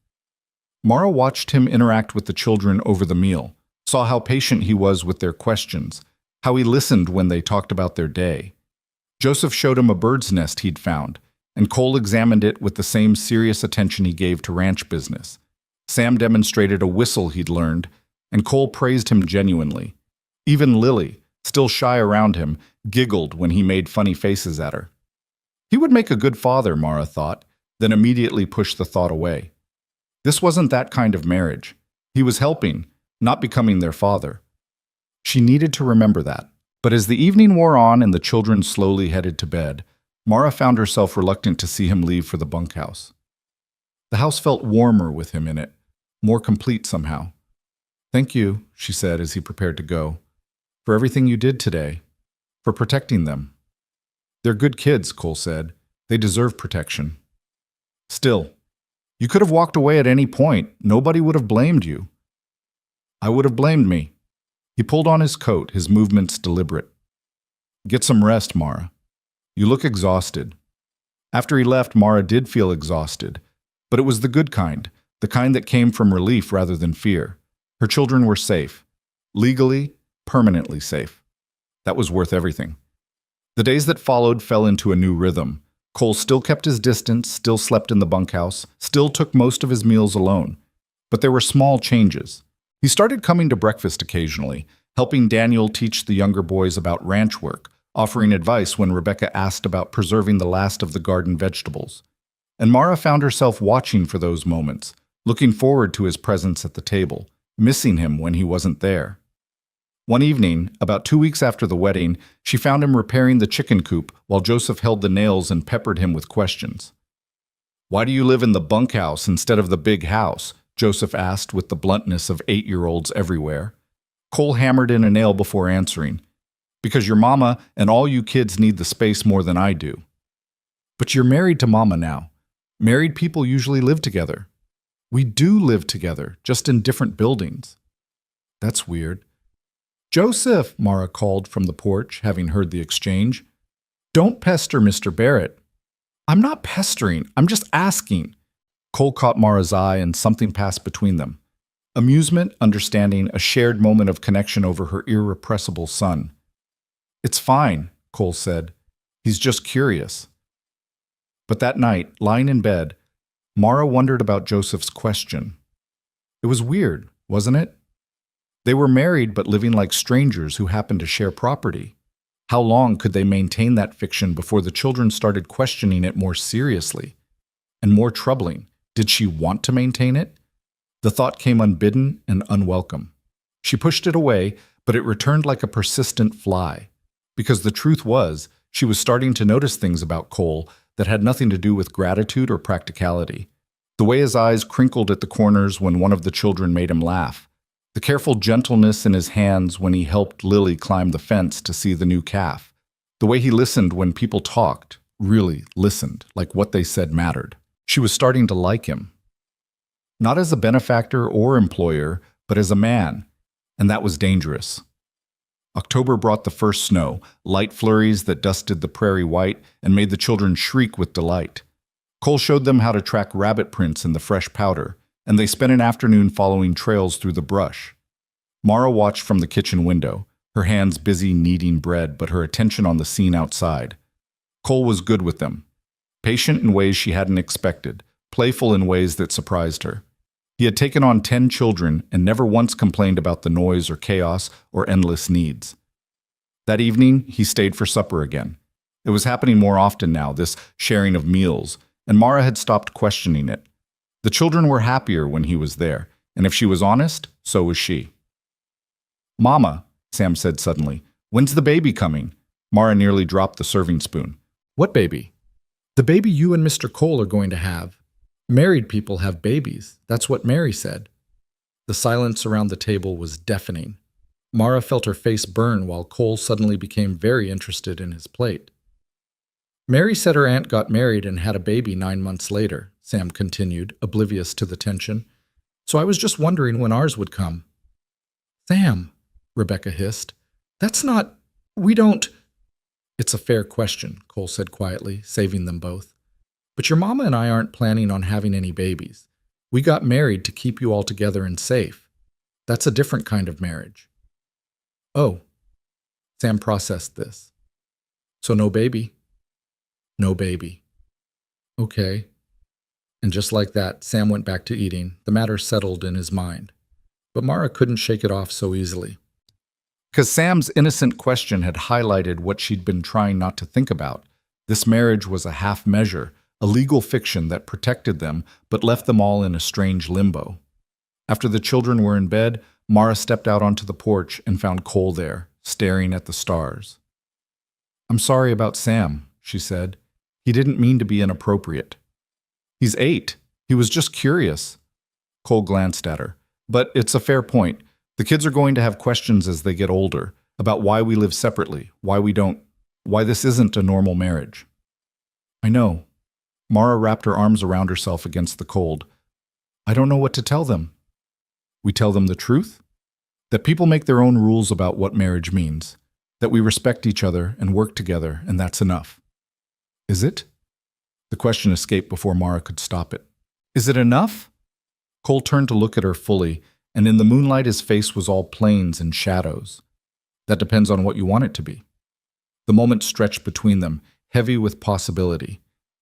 Speaker 1: Mara watched him interact with the children over the meal, saw how patient he was with their questions, how he listened when they talked about their day. Joseph showed him a bird's nest he'd found, and Cole examined it with the same serious attention he gave to ranch business. Sam demonstrated a whistle he'd learned, and Cole praised him genuinely. Even Lily, still shy around him, giggled when he made funny faces at her. He would make a good father, Mara thought, then immediately pushed the thought away. This wasn't that kind of marriage. He was helping, not becoming their father. She needed to remember that. But as the evening wore on and the children slowly headed to bed, Mara found herself reluctant to see him leave for the bunkhouse. The house felt warmer with him in it, more complete somehow. Thank you, she said as he prepared to go, for everything you did today, for protecting them. They're good kids, Cole said. They deserve protection. Still, you could have walked away at any point. Nobody would have blamed you. I would have blamed me. He pulled on his coat, his movements deliberate. Get some rest, Mara. You look exhausted. After he left, Mara did feel exhausted, but it was the good kind, the kind that came from relief rather than fear. Her children were safe. Legally, permanently safe. That was worth everything. The days that followed fell into a new rhythm. Cole still kept his distance, still slept in the bunkhouse, still took most of his meals alone. But there were small changes. He started coming to breakfast occasionally, helping Daniel teach the younger boys about ranch work, offering advice when Rebecca asked about preserving the last of the garden vegetables. And Mara found herself watching for those moments, looking forward to his presence at the table, missing him when he wasn't there. One evening, about 2 weeks after the wedding, she found him repairing the chicken coop while Joseph held the nails and peppered him with questions. Why do you live in the bunkhouse instead of the big house? Joseph asked with the bluntness of 8-year-olds everywhere. Cole hammered in a nail before answering. Because your mama and all you kids need the space more than I do. But you're married to mama now. Married people usually live together. We do live together, just in different buildings. That's weird. Joseph, Mara called from the porch, having heard the exchange. Don't pester Mr. Barrett. I'm not pestering, I'm just asking. Cole caught Mara's eye and something passed between them. Amusement, understanding, a shared moment of connection over her irrepressible son. "It's fine," Cole said. "He's just curious." But that night, lying in bed, Mara wondered about Joseph's question. It was weird, wasn't it? They were married but living like strangers who happened to share property. How long could they maintain that fiction before the children started questioning it more seriously? And more troubling, did she want to maintain it? The thought came unbidden and unwelcome. She pushed it away, but it returned like a persistent fly. Because the truth was, she was starting to notice things about Cole that had nothing to do with gratitude or practicality. The way his eyes crinkled at the corners when one of the children made him laugh. The careful gentleness in his hands when he helped Lily climb the fence to see the new calf. The way he listened when people talked, really listened, like what they said mattered. She was starting to like him. Not as a benefactor or employer, but as a man, and that was dangerous. October brought the first snow, light flurries that dusted the prairie white and made the children shriek with delight. Cole showed them how to track rabbit prints in the fresh powder, and they spent an afternoon following trails through the brush. Mara watched from the kitchen window, her hands busy kneading bread but her attention on the scene outside. Cole was good with them, patient in ways she hadn't expected, playful in ways that surprised her. He had taken on 10 children and never once complained about the noise or chaos or endless needs. That evening, he stayed for supper again. It was happening more often now, this sharing of meals, and Mara had stopped questioning it. The children were happier when he was there, and if she was honest, so was she. "Mama," Sam said suddenly, "when's the baby coming?" Mara nearly dropped the serving spoon. "What baby?" "The baby you and Mr. Cole are going to have. Married people have babies. That's what Mary said." The silence around the table was deafening. Mara felt her face burn while Cole suddenly became very interested in his plate. "Mary said her aunt got married and had a baby 9 months later," Sam continued, oblivious to the tension. "So I was just wondering when ours would come." "Sam," Rebecca hissed, "that's not... we don't..." "It's a fair question," Cole said quietly, saving them both. "But your mama and I aren't planning on having any babies. We got married to keep you all together and safe. That's a different kind of marriage." "Oh." Sam processed this. "So no baby?" "No baby." "Okay." And just like that, Sam went back to eating, the matter settled in his mind. But Mara couldn't shake it off so easily. Because Sam's innocent question had highlighted what she'd been trying not to think about. This marriage was a half measure, a legal fiction that protected them but left them all in a strange limbo. After the children were in bed, Mara stepped out onto the porch and found Cole there, staring at the stars. "I'm sorry about Sam," she said. "He didn't mean to be inappropriate." "He's 8. He was just curious." Cole glanced at her. "But it's a fair point. The kids are going to have questions as they get older, about why we live separately, why this isn't a normal marriage." "I know." Mara wrapped her arms around herself against the cold. "I don't know what to tell them." "We tell them the truth? That people make their own rules about what marriage means. That we respect each other and work together, and that's enough." "Is it?" The question escaped before Mara could stop it. "Is it enough?" Cole turned to look at her fully, and in the moonlight his face was all planes and shadows. "That depends on what you want it to be." The moment stretched between them, heavy with possibility.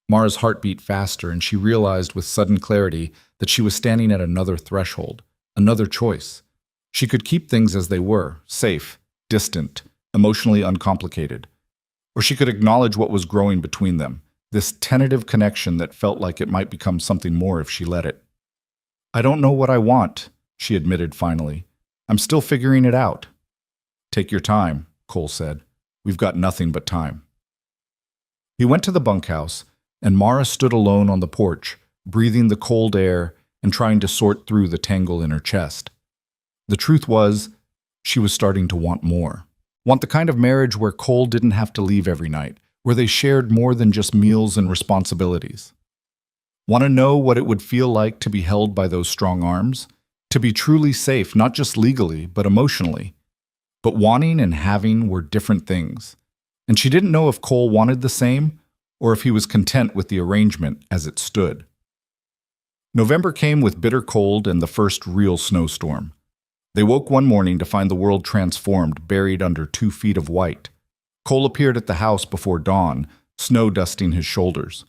Speaker 1: Mara's heart beat faster, and she realized with sudden clarity that she was standing at another threshold, another choice. She could keep things as they were, safe, distant, emotionally uncomplicated. Or she could acknowledge what was growing between them, this tentative connection that felt like it might become something more if she let it. "I don't know what I want," she admitted finally. "I'm still figuring it out." "Take your time," Cole said. "We've got nothing but time." He went to the bunkhouse, and Mara stood alone on the porch, breathing the cold air and trying to sort through the tangle in her chest. The truth was, she was starting to want more. Want the kind of marriage where Cole didn't have to leave every night, where they shared more than just meals and responsibilities. Want to know what it would feel like to be held by those strong arms? To be truly safe, not just legally, but emotionally. But wanting and having were different things. And she didn't know if Cole wanted the same, or if he was content with the arrangement as it stood. November came with bitter cold and the first real snowstorm. They woke one morning to find the world transformed, buried under 2 feet of white. Cole appeared at the house before dawn, snow dusting his shoulders.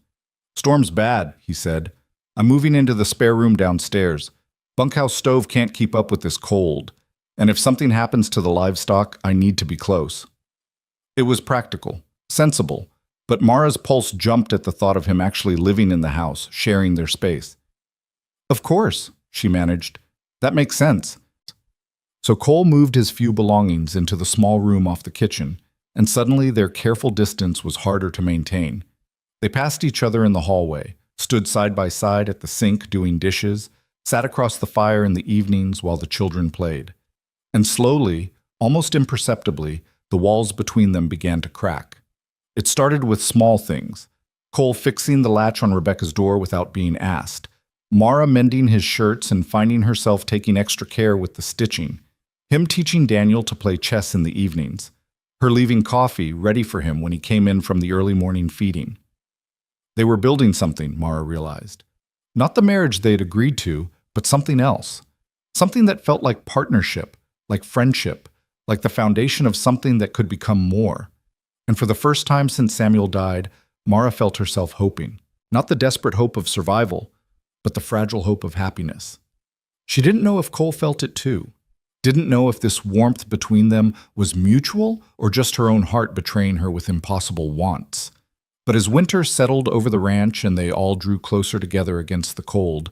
Speaker 1: "Storm's bad," he said. "I'm moving into the spare room downstairs. Bunkhouse stove can't keep up with this cold, and if something happens to the livestock, I need to be close." It was practical, sensible, but Mara's pulse jumped at the thought of him actually living in the house, sharing their space. "Of course," she managed. "That makes sense." So Cole moved his few belongings into the small room off the kitchen, and suddenly their careful distance was harder to maintain. They passed each other in the hallway, stood side by side at the sink doing dishes, sat across the fire in the evenings while the children played. And slowly, almost imperceptibly, the walls between them began to crack. It started with small things. Cole fixing the latch on Rebecca's door without being asked, Mara mending his shirts and finding herself taking extra care with the stitching, him teaching Daniel to play chess in the evenings, her leaving coffee ready for him when he came in from the early morning feeding. They were building something, Mara realized. Not the marriage they'd agreed to, but something else. Something that felt like partnership, like friendship, like the foundation of something that could become more. And for the first time since Samuel died, Mara felt herself hoping. Not the desperate hope of survival, but the fragile hope of happiness. She didn't know if Cole felt it too. Didn't know if this warmth between them was mutual or just her own heart betraying her with impossible wants. But as winter settled over the ranch and they all drew closer together against the cold,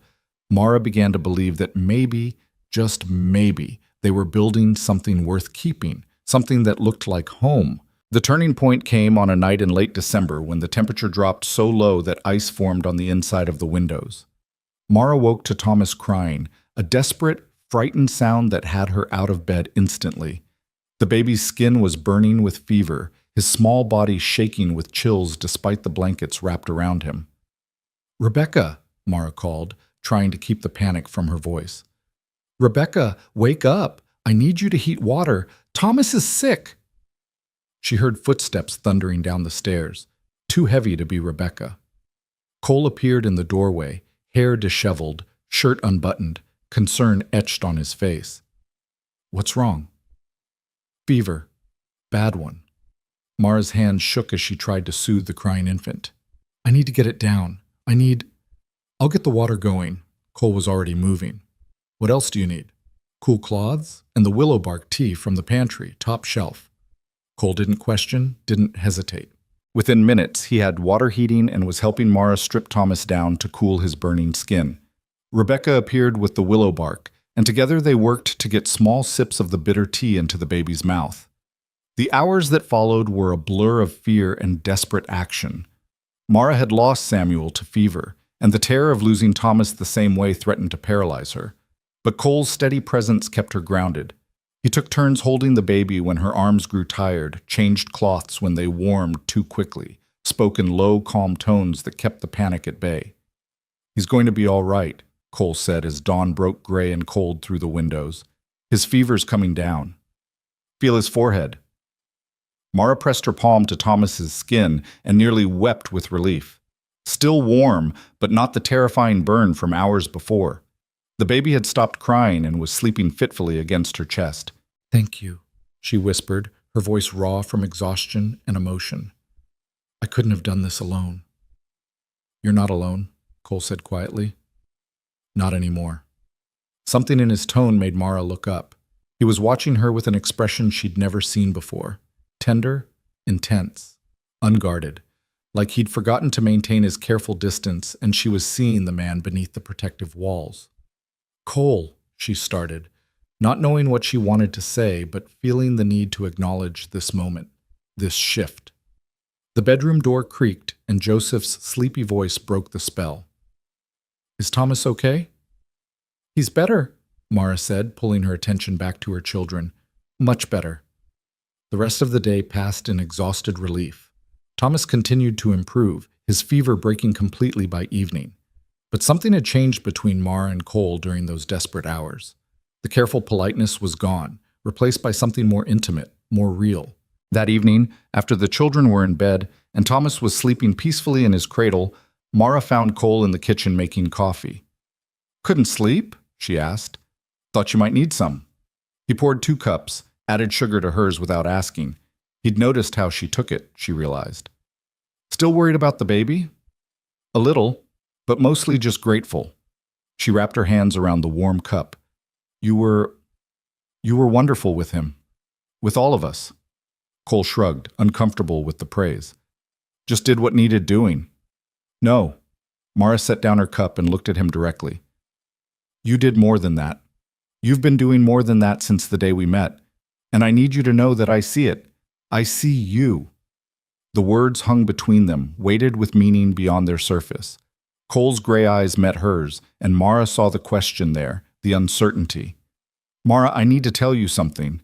Speaker 1: Mara began to believe that maybe, just maybe, they were building something worth keeping, something that looked like home. The turning point came on a night in late December when the temperature dropped so low that ice formed on the inside of the windows. Mara woke to Thomas crying, a desperate, frightened sound that had her out of bed instantly. The baby's skin was burning with fever, his small body shaking with chills despite the blankets wrapped around him. "Rebecca," Mara called, trying to keep the panic from her voice. "Rebecca, wake up! I need you to heat water. Thomas is sick!" She heard footsteps thundering down the stairs, too heavy to be Rebecca. Cole appeared in the doorway, hair disheveled, shirt unbuttoned, concern etched on his face. "What's wrong?" "Fever. Bad one." Mara's hands shook as she tried to soothe the crying infant. "I need to get it down. I'll get the water going." Cole was already moving. "What else do you need?" "Cool cloths and the willow bark tea from the pantry, top shelf." Cole didn't question, didn't hesitate. Within minutes, he had water heating and was helping Mara strip Thomas down to cool his burning skin. Rebecca appeared with the willow bark, and together they worked to get small sips of the bitter tea into the baby's mouth. The hours that followed were a blur of fear and desperate action. Mara had lost Samuel to fever, and the terror of losing Thomas the same way threatened to paralyze her. But Cole's steady presence kept her grounded. He took turns holding the baby when her arms grew tired, changed cloths when they warmed too quickly, spoke in low, calm tones that kept the panic at bay. "He's going to be all right," Cole said as dawn broke gray and cold through the windows. "His fever's coming down. Feel his forehead." Mara pressed her palm to Thomas's skin and nearly wept with relief. Still warm, but not the terrifying burn from hours before. The baby had stopped crying and was sleeping fitfully against her chest. "Thank you," she whispered, her voice raw from exhaustion and emotion. "I couldn't have done this alone." "You're not alone," Cole said quietly. "Not anymore." Something in his tone made Mara look up. He was watching her with an expression she'd never seen before. Tender, intense, unguarded, like he'd forgotten to maintain his careful distance and she was seeing the man beneath the protective walls. "Cole," she started, not knowing what she wanted to say, but feeling the need to acknowledge this moment, this shift. The bedroom door creaked and Joseph's sleepy voice broke the spell. "Is Thomas okay?" "He's better," Mara said, pulling her attention back to her children. "Much better." The rest of the day passed in exhausted relief. Thomas continued to improve, his fever breaking completely by evening. But something had changed between Mara and Cole during those desperate hours. The careful politeness was gone, replaced by something more intimate, more real. That evening, after the children were in bed and Thomas was sleeping peacefully in his cradle, Mara found Cole in the kitchen making coffee. Couldn't sleep? She asked. Thought you might need some. He poured 2 cups, added sugar to hers without asking. He'd noticed how she took it, she realized. Still worried about the baby? A little, but mostly just grateful. She wrapped her hands around the warm cup. You were wonderful with him. With all of us. Cole shrugged, uncomfortable with the praise. Just did what needed doing. No. Mara set down her cup and looked at him directly. You did more than that. You've been doing more than that since the day we met. And I need you to know that I see it. I see you. The words hung between them, weighted with meaning beyond their surface. Cole's gray eyes met hers, and Mara saw the question there, the uncertainty. Mara, I need to tell you something.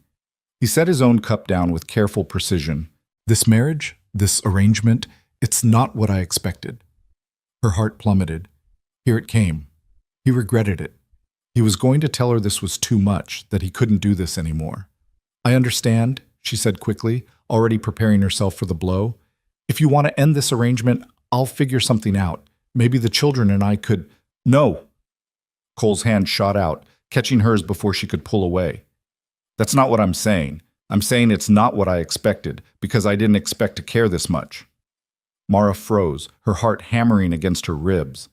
Speaker 1: He set his own cup down with careful precision. This marriage, this arrangement, it's not what I expected. Her heart plummeted. Here it came. He regretted it. He was going to tell her this was too much, that he couldn't do this anymore. I understand, she said quickly, already preparing herself for the blow. If you want to end this arrangement, I'll figure something out. Maybe the children and I could… No! Cole's hand shot out, catching hers before she could pull away. That's not what I'm saying. I'm saying it's not what I expected, because I didn't expect to care this much. Mara froze, her heart hammering against her ribs.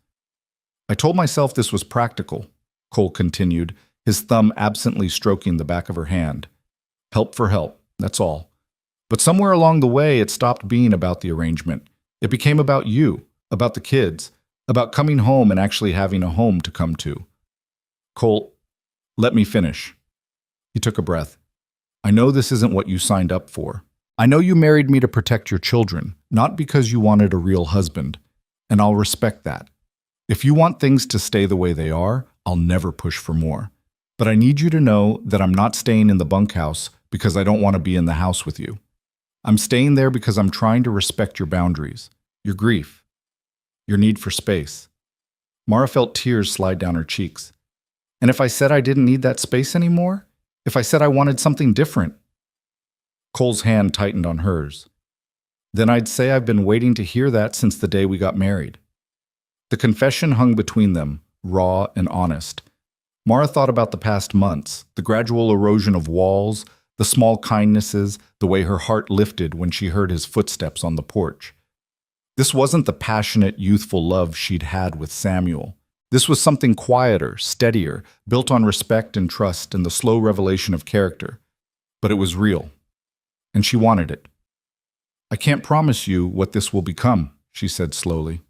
Speaker 1: I told myself this was practical, Cole continued, his thumb absently stroking the back of her hand. Help for help, that's all. But somewhere along the way, it stopped being about the arrangement. It became about you, about the kids, about coming home and actually having a home to come to. Cole, let me finish. He took a breath. I know this isn't what you signed up for. I know you married me to protect your children, not because you wanted a real husband, and I'll respect that. If you want things to stay the way they are, I'll never push for more. But I need you to know that I'm not staying in the bunkhouse because I don't want to be in the house with you. I'm staying there because I'm trying to respect your boundaries, your grief, your need for space. Mara felt tears slide down her cheeks. And if I said I didn't need that space anymore? If I said I wanted something different? Cole's hand tightened on hers. Then I'd say I've been waiting to hear that since the day we got married. The confession hung between them, raw and honest. Mara thought about the past months, the gradual erosion of walls, the small kindnesses, the way her heart lifted when she heard his footsteps on the porch. This wasn't the passionate, youthful love she'd had with Samuel. This was something quieter, steadier, built on respect and trust and the slow revelation of character. But it was real. And she wanted it. I can't promise you what this will become, she said slowly.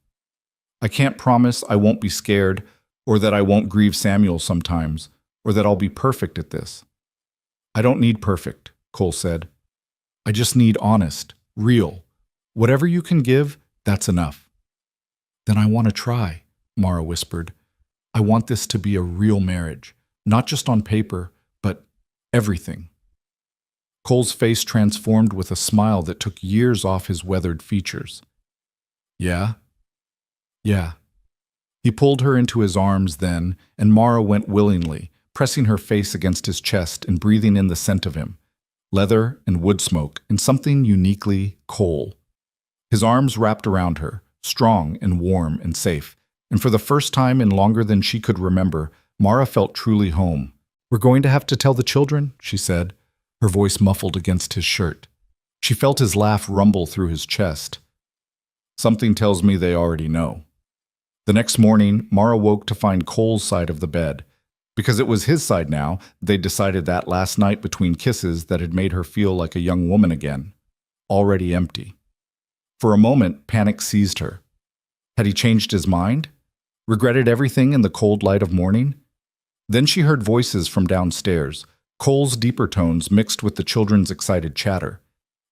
Speaker 1: I can't promise I won't be scared, or that I won't grieve Samuel sometimes, or that I'll be perfect at this. I don't need perfect, Cole said. I just need honest, real. Whatever you can give, that's enough. Then I want to try, Mara whispered. I want this to be a real marriage, not just on paper, but everything. Cole's face transformed with a smile that took years off his weathered features. Yeah? Yeah. He pulled her into his arms then, and Mara went willingly, pressing her face against his chest and breathing in the scent of him, leather and wood smoke, and something uniquely Cole. His arms wrapped around her, strong and warm and safe, and for the first time in longer than she could remember, Mara felt truly home. We're going to have to tell the children, she said, her voice muffled against his shirt. She felt his laugh rumble through his chest. Something tells me they already know. The next morning, Mara woke to find Cole's side of the bed. Because it was his side now, they'd decided that last night between kisses that had made her feel like a young woman again. Already empty. For a moment, panic seized her. Had he changed his mind? Regretted everything in the cold light of morning? Then she heard voices from downstairs, Cole's deeper tones mixed with the children's excited chatter.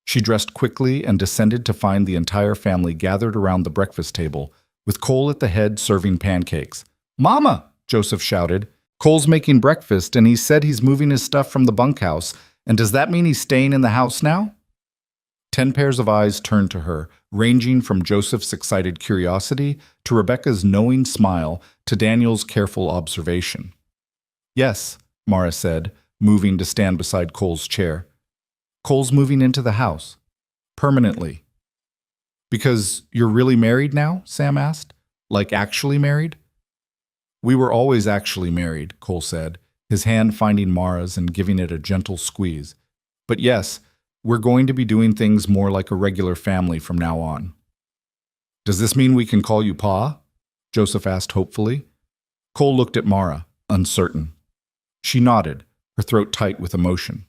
Speaker 1: She dressed quickly and descended to find the entire family gathered around the breakfast table, with Cole at the head serving pancakes. Mama! Joseph shouted. Cole's making breakfast, and he said he's moving his stuff from the bunkhouse, and does that mean he's staying in the house now? 10 pairs of eyes turned to her, ranging from Joseph's excited curiosity to Rebecca's knowing smile to Daniel's careful observation. Yes, Mara said, moving to stand beside Cole's chair. Cole's moving into the house. Permanently. Because you're really married now? Sam asked. Like actually married? We were always actually married, Cole said, his hand finding Mara's and giving it a gentle squeeze. But yes, we're going to be doing things more like a regular family from now on. Does this mean we can call you Pa? Joseph asked hopefully. Cole looked at Mara, uncertain. She nodded, her throat tight with emotion.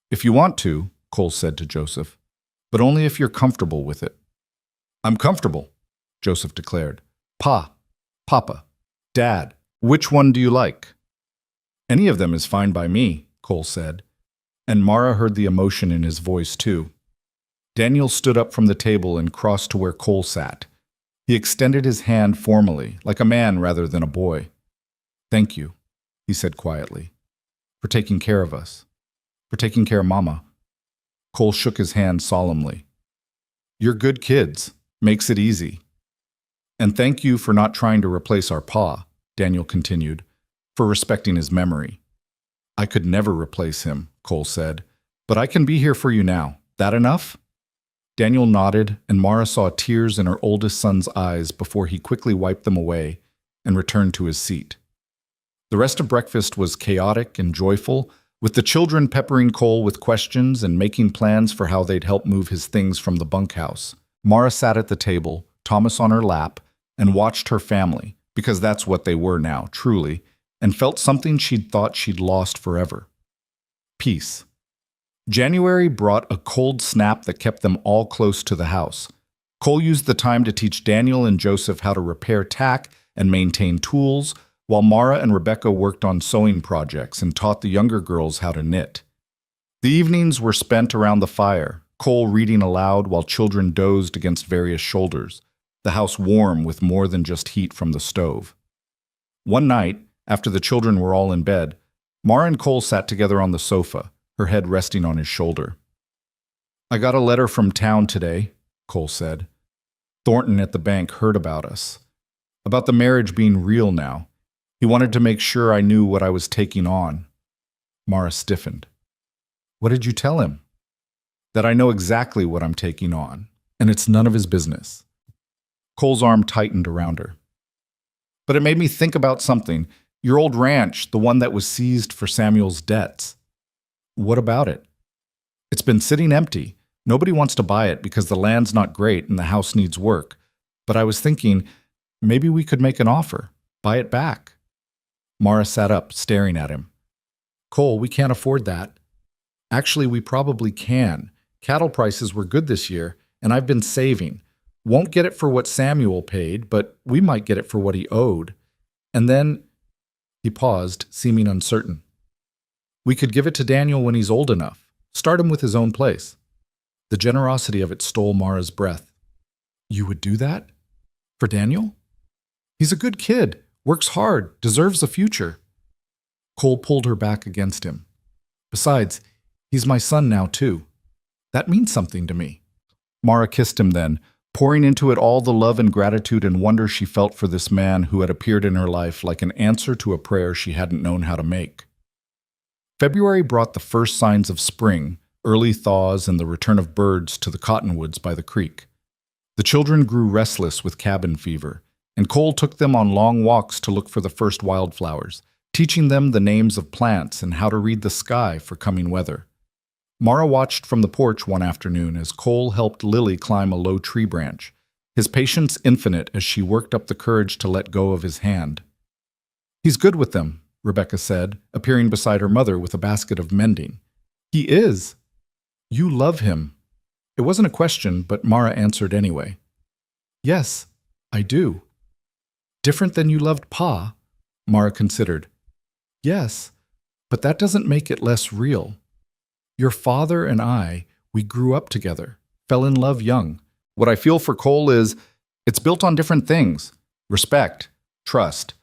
Speaker 1: If you want to, Cole said to Joseph, but only if you're comfortable with it. I'm comfortable, Joseph declared. Pa, Papa, Dad, which one do you like? Any of them is fine by me, Cole said, and Mara heard the emotion in his voice too. Daniel stood up from the table and crossed to where Cole sat. He extended his hand formally, like a man rather than a boy. Thank you, he said quietly, for taking care of us, for taking care of Mama. Cole shook his hand solemnly. You're good kids, makes it easy. And thank you for not trying to replace our Pa, Daniel continued, for respecting his memory. I could never replace him, Cole said, but I can be here for you now. That enough? Daniel nodded, and Mara saw tears in her oldest son's eyes before he quickly wiped them away and returned to his seat. The rest of breakfast was chaotic and joyful, with the children peppering Cole with questions and making plans for how they'd help move his things from the bunkhouse. Mara sat at the table, Thomas on her lap, and watched her family, because that's what they were now, truly, and felt something she'd thought she'd lost forever. Peace. January brought a cold snap that kept them all close to the house. Cole used the time to teach Daniel and Joseph how to repair tack and maintain tools, while Mara and Rebecca worked on sewing projects and taught the younger girls how to knit. The evenings were spent around the fire, Cole reading aloud while children dozed against various shoulders, the house warm with more than just heat from the stove. One night, after the children were all in bed, Mara and Cole sat together on the sofa, her head resting on his shoulder. I got a letter from town today, Cole said. Thornton at the bank heard about us. About the marriage being real now. He wanted to make sure I knew what I was taking on. Mara stiffened. What did you tell him? That I know exactly what I'm taking on, and it's none of his business. Cole's arm tightened around her. But it made me think about something. Your old ranch, the one that was seized for Samuel's debts. What about it? It's been sitting empty. Nobody wants to buy it because the land's not great and the house needs work. But I was thinking, maybe we could make an offer. Buy it back. Mara sat up, staring at him. Cole, we can't afford that. Actually, we probably can. Cattle prices were good this year, and I've been saving. Won't get it for what Samuel paid, but we might get it for what he owed. And then, he paused, seeming uncertain. We could give it to Daniel when he's old enough. Start him with his own place. The generosity of it stole Mara's breath. You would do that? For Daniel? He's a good kid, works hard, deserves a future. Cole pulled her back against him. Besides, he's my son now too. That means something to me. Mara kissed him then, pouring into it all the love and gratitude and wonder she felt for this man who had appeared in her life like an answer to a prayer she hadn't known how to make. February brought the first signs of spring, early thaws and the return of birds to the cottonwoods by the creek. The children grew restless with cabin fever, and Cole took them on long walks to look for the first wildflowers, teaching them the names of plants and how to read the sky for coming weather. Mara watched from the porch one afternoon as Cole helped Lily climb a low tree branch, his patience infinite as she worked up the courage to let go of his hand. He's good with them, Rebecca said, appearing beside her mother with a basket of mending. He is. You love him. It wasn't a question, but Mara answered anyway. Yes, I do. Different than you loved Pa, Mara considered. Yes, but that doesn't make it less real. Your father and I, we grew up together, fell in love young. What I feel for Cole is, it's built on different things. Respect, trust,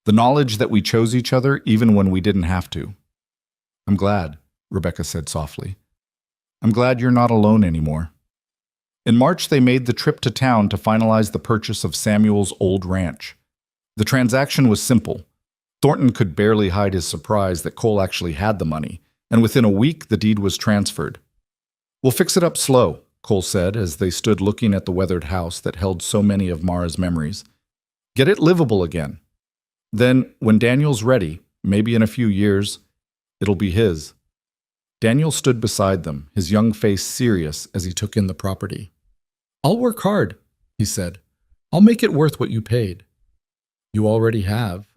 Speaker 1: the knowledge that we chose each other even when we didn't have to. I'm glad, Rebecca said softly. I'm glad you're not alone anymore. In March, they made the trip to town to finalize the purchase of Samuel's old ranch. The transaction was simple. Thornton could barely hide his surprise that Cole actually had the money, and within a week the deed was transferred. We'll fix it up slow, Cole said as they stood looking at the weathered house that held so many of Mara's memories. Get it livable again. Then, when Daniel's ready, maybe in a few years, it'll be his. Daniel stood beside them, his young face serious as he took in the property. "I'll work hard," he said. "I'll make it worth what you paid." "You already have,"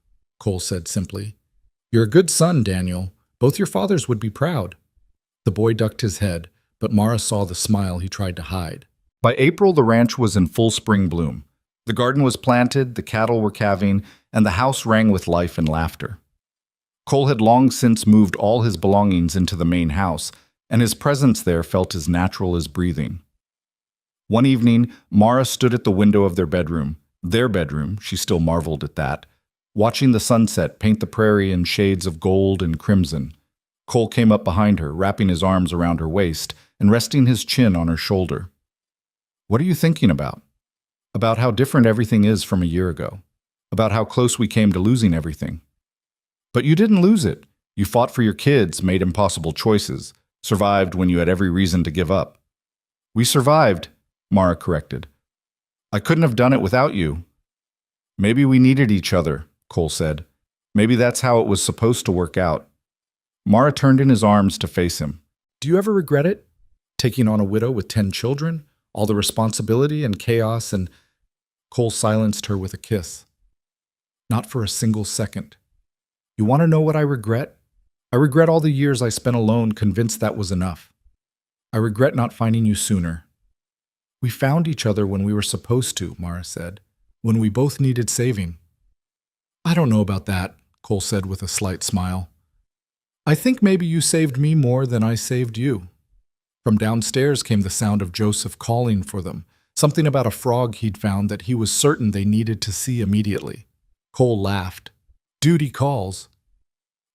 Speaker 1: Cole said simply. "You're a good son, Daniel. Both your fathers would be proud." The boy ducked his head, but Mara saw the smile he tried to hide. By April, the ranch was in full spring bloom. The garden was planted, the cattle were calving, and the house rang with life and laughter. Cole had long since moved all his belongings into the main house, and his presence there felt as natural as breathing. One evening, Mara stood at the window of their bedroom, she still marveled at that, watching the sunset paint the prairie in shades of gold and crimson. Cole came up behind her, wrapping his arms around her waist and resting his chin on her shoulder. "What are you thinking about?" "About how different everything is from a year ago. About how close we came to losing everything." "But you didn't lose it. You fought for your kids, made impossible choices, survived when you had every reason to give up." "We survived," Mara corrected. "I couldn't have done it without you." "Maybe we needed each other," Cole said. "Maybe that's how it was supposed to work out." Mara turned in his arms to face him. "Do you ever regret it? Taking on a widow with 10 children? All the responsibility and chaos and—" Cole silenced her with a kiss. "Not for a single second. You want to know what I regret? I regret all the years I spent alone, convinced that was enough. I regret not finding you sooner." "We found each other when we were supposed to," Mara said, "when we both needed saving." "I don't know about that," Cole said with a slight smile. "I think maybe you saved me more than I saved you." From downstairs came the sound of Joseph calling for them, something about a frog he'd found that he was certain they needed to see immediately. Cole laughed. "Duty calls."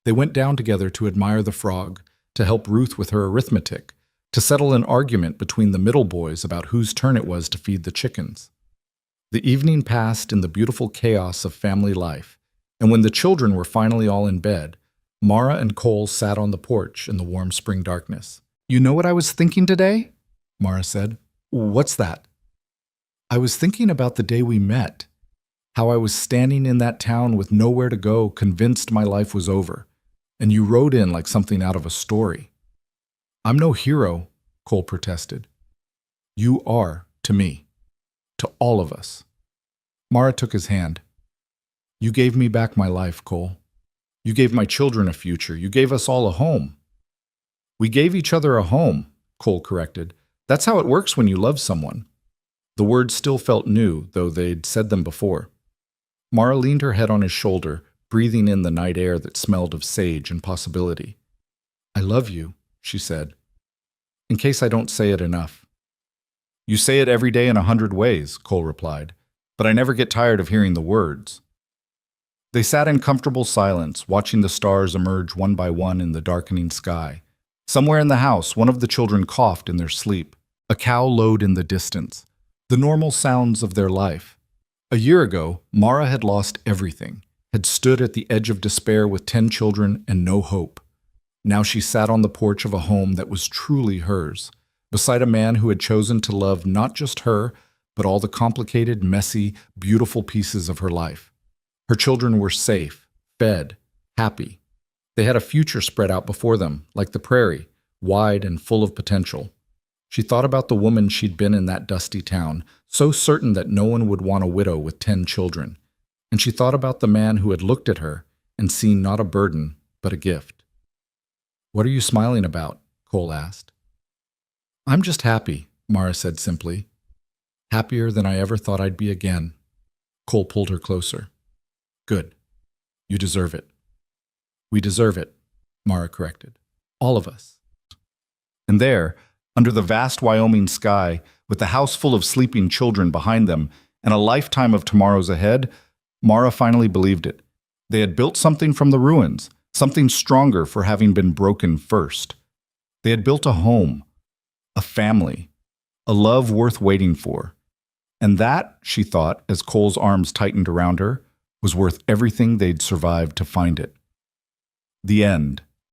Speaker 1: They went down together to admire the frog, to help Ruth with her arithmetic, to settle an argument between the middle boys about whose turn it was to feed the chickens. The evening passed in the beautiful chaos of family life, and when the children were finally all in bed, Mara and Cole sat on the porch in the warm spring darkness. "You know what I was thinking today?" Mara said. "What's that?" "I was thinking about the day we met, how I was standing in that town with nowhere to go, convinced my life was over, and you rode in like something out of a story." "I'm no hero," Cole protested. "You are, to me, to all of us." Mara took his hand. "You gave me back my life, Cole. You gave my children a future. You gave us all a home." "We gave each other a home," Cole corrected. "That's how it works when you love someone." The words still felt new, though they'd said them before. Mara leaned her head on his shoulder, breathing in the night air that smelled of sage and possibility. "I love you," she said. "In case I don't say it enough." "You say it every day in 100 ways," Cole replied, "but I never get tired of hearing the words." They sat in comfortable silence, watching the stars emerge one by one in the darkening sky. Somewhere in the house, one of the children coughed in their sleep. A cow lowed in the distance, the normal sounds of their life. A year ago, Mara had lost everything, had stood at the edge of despair with 10 children and no hope. Now she sat on the porch of a home that was truly hers, beside a man who had chosen to love not just her, but all the complicated, messy, beautiful pieces of her life. Her children were safe, fed, happy. They had a future spread out before them, like the prairie, wide and full of potential. She thought about the woman she'd been in that dusty town, so certain that no one would want a widow with 10 children. And she thought about the man who had looked at her and seen not a burden, but a gift. "What are you smiling about?" Cole asked. "I'm just happy," Mara said simply. "Happier than I ever thought I'd be again." Cole pulled her closer. "Good. You deserve it." "We deserve it," Mara corrected. "All of us." And there, under the vast Wyoming sky, with the house full of sleeping children behind them and a lifetime of tomorrows ahead, Mara finally believed it. They had built something from the ruins, something stronger for having been broken first. They had built a home, a family, a love worth waiting for. And that, she thought, as Cole's arms tightened around her, was worth everything they'd survived to find it. The end.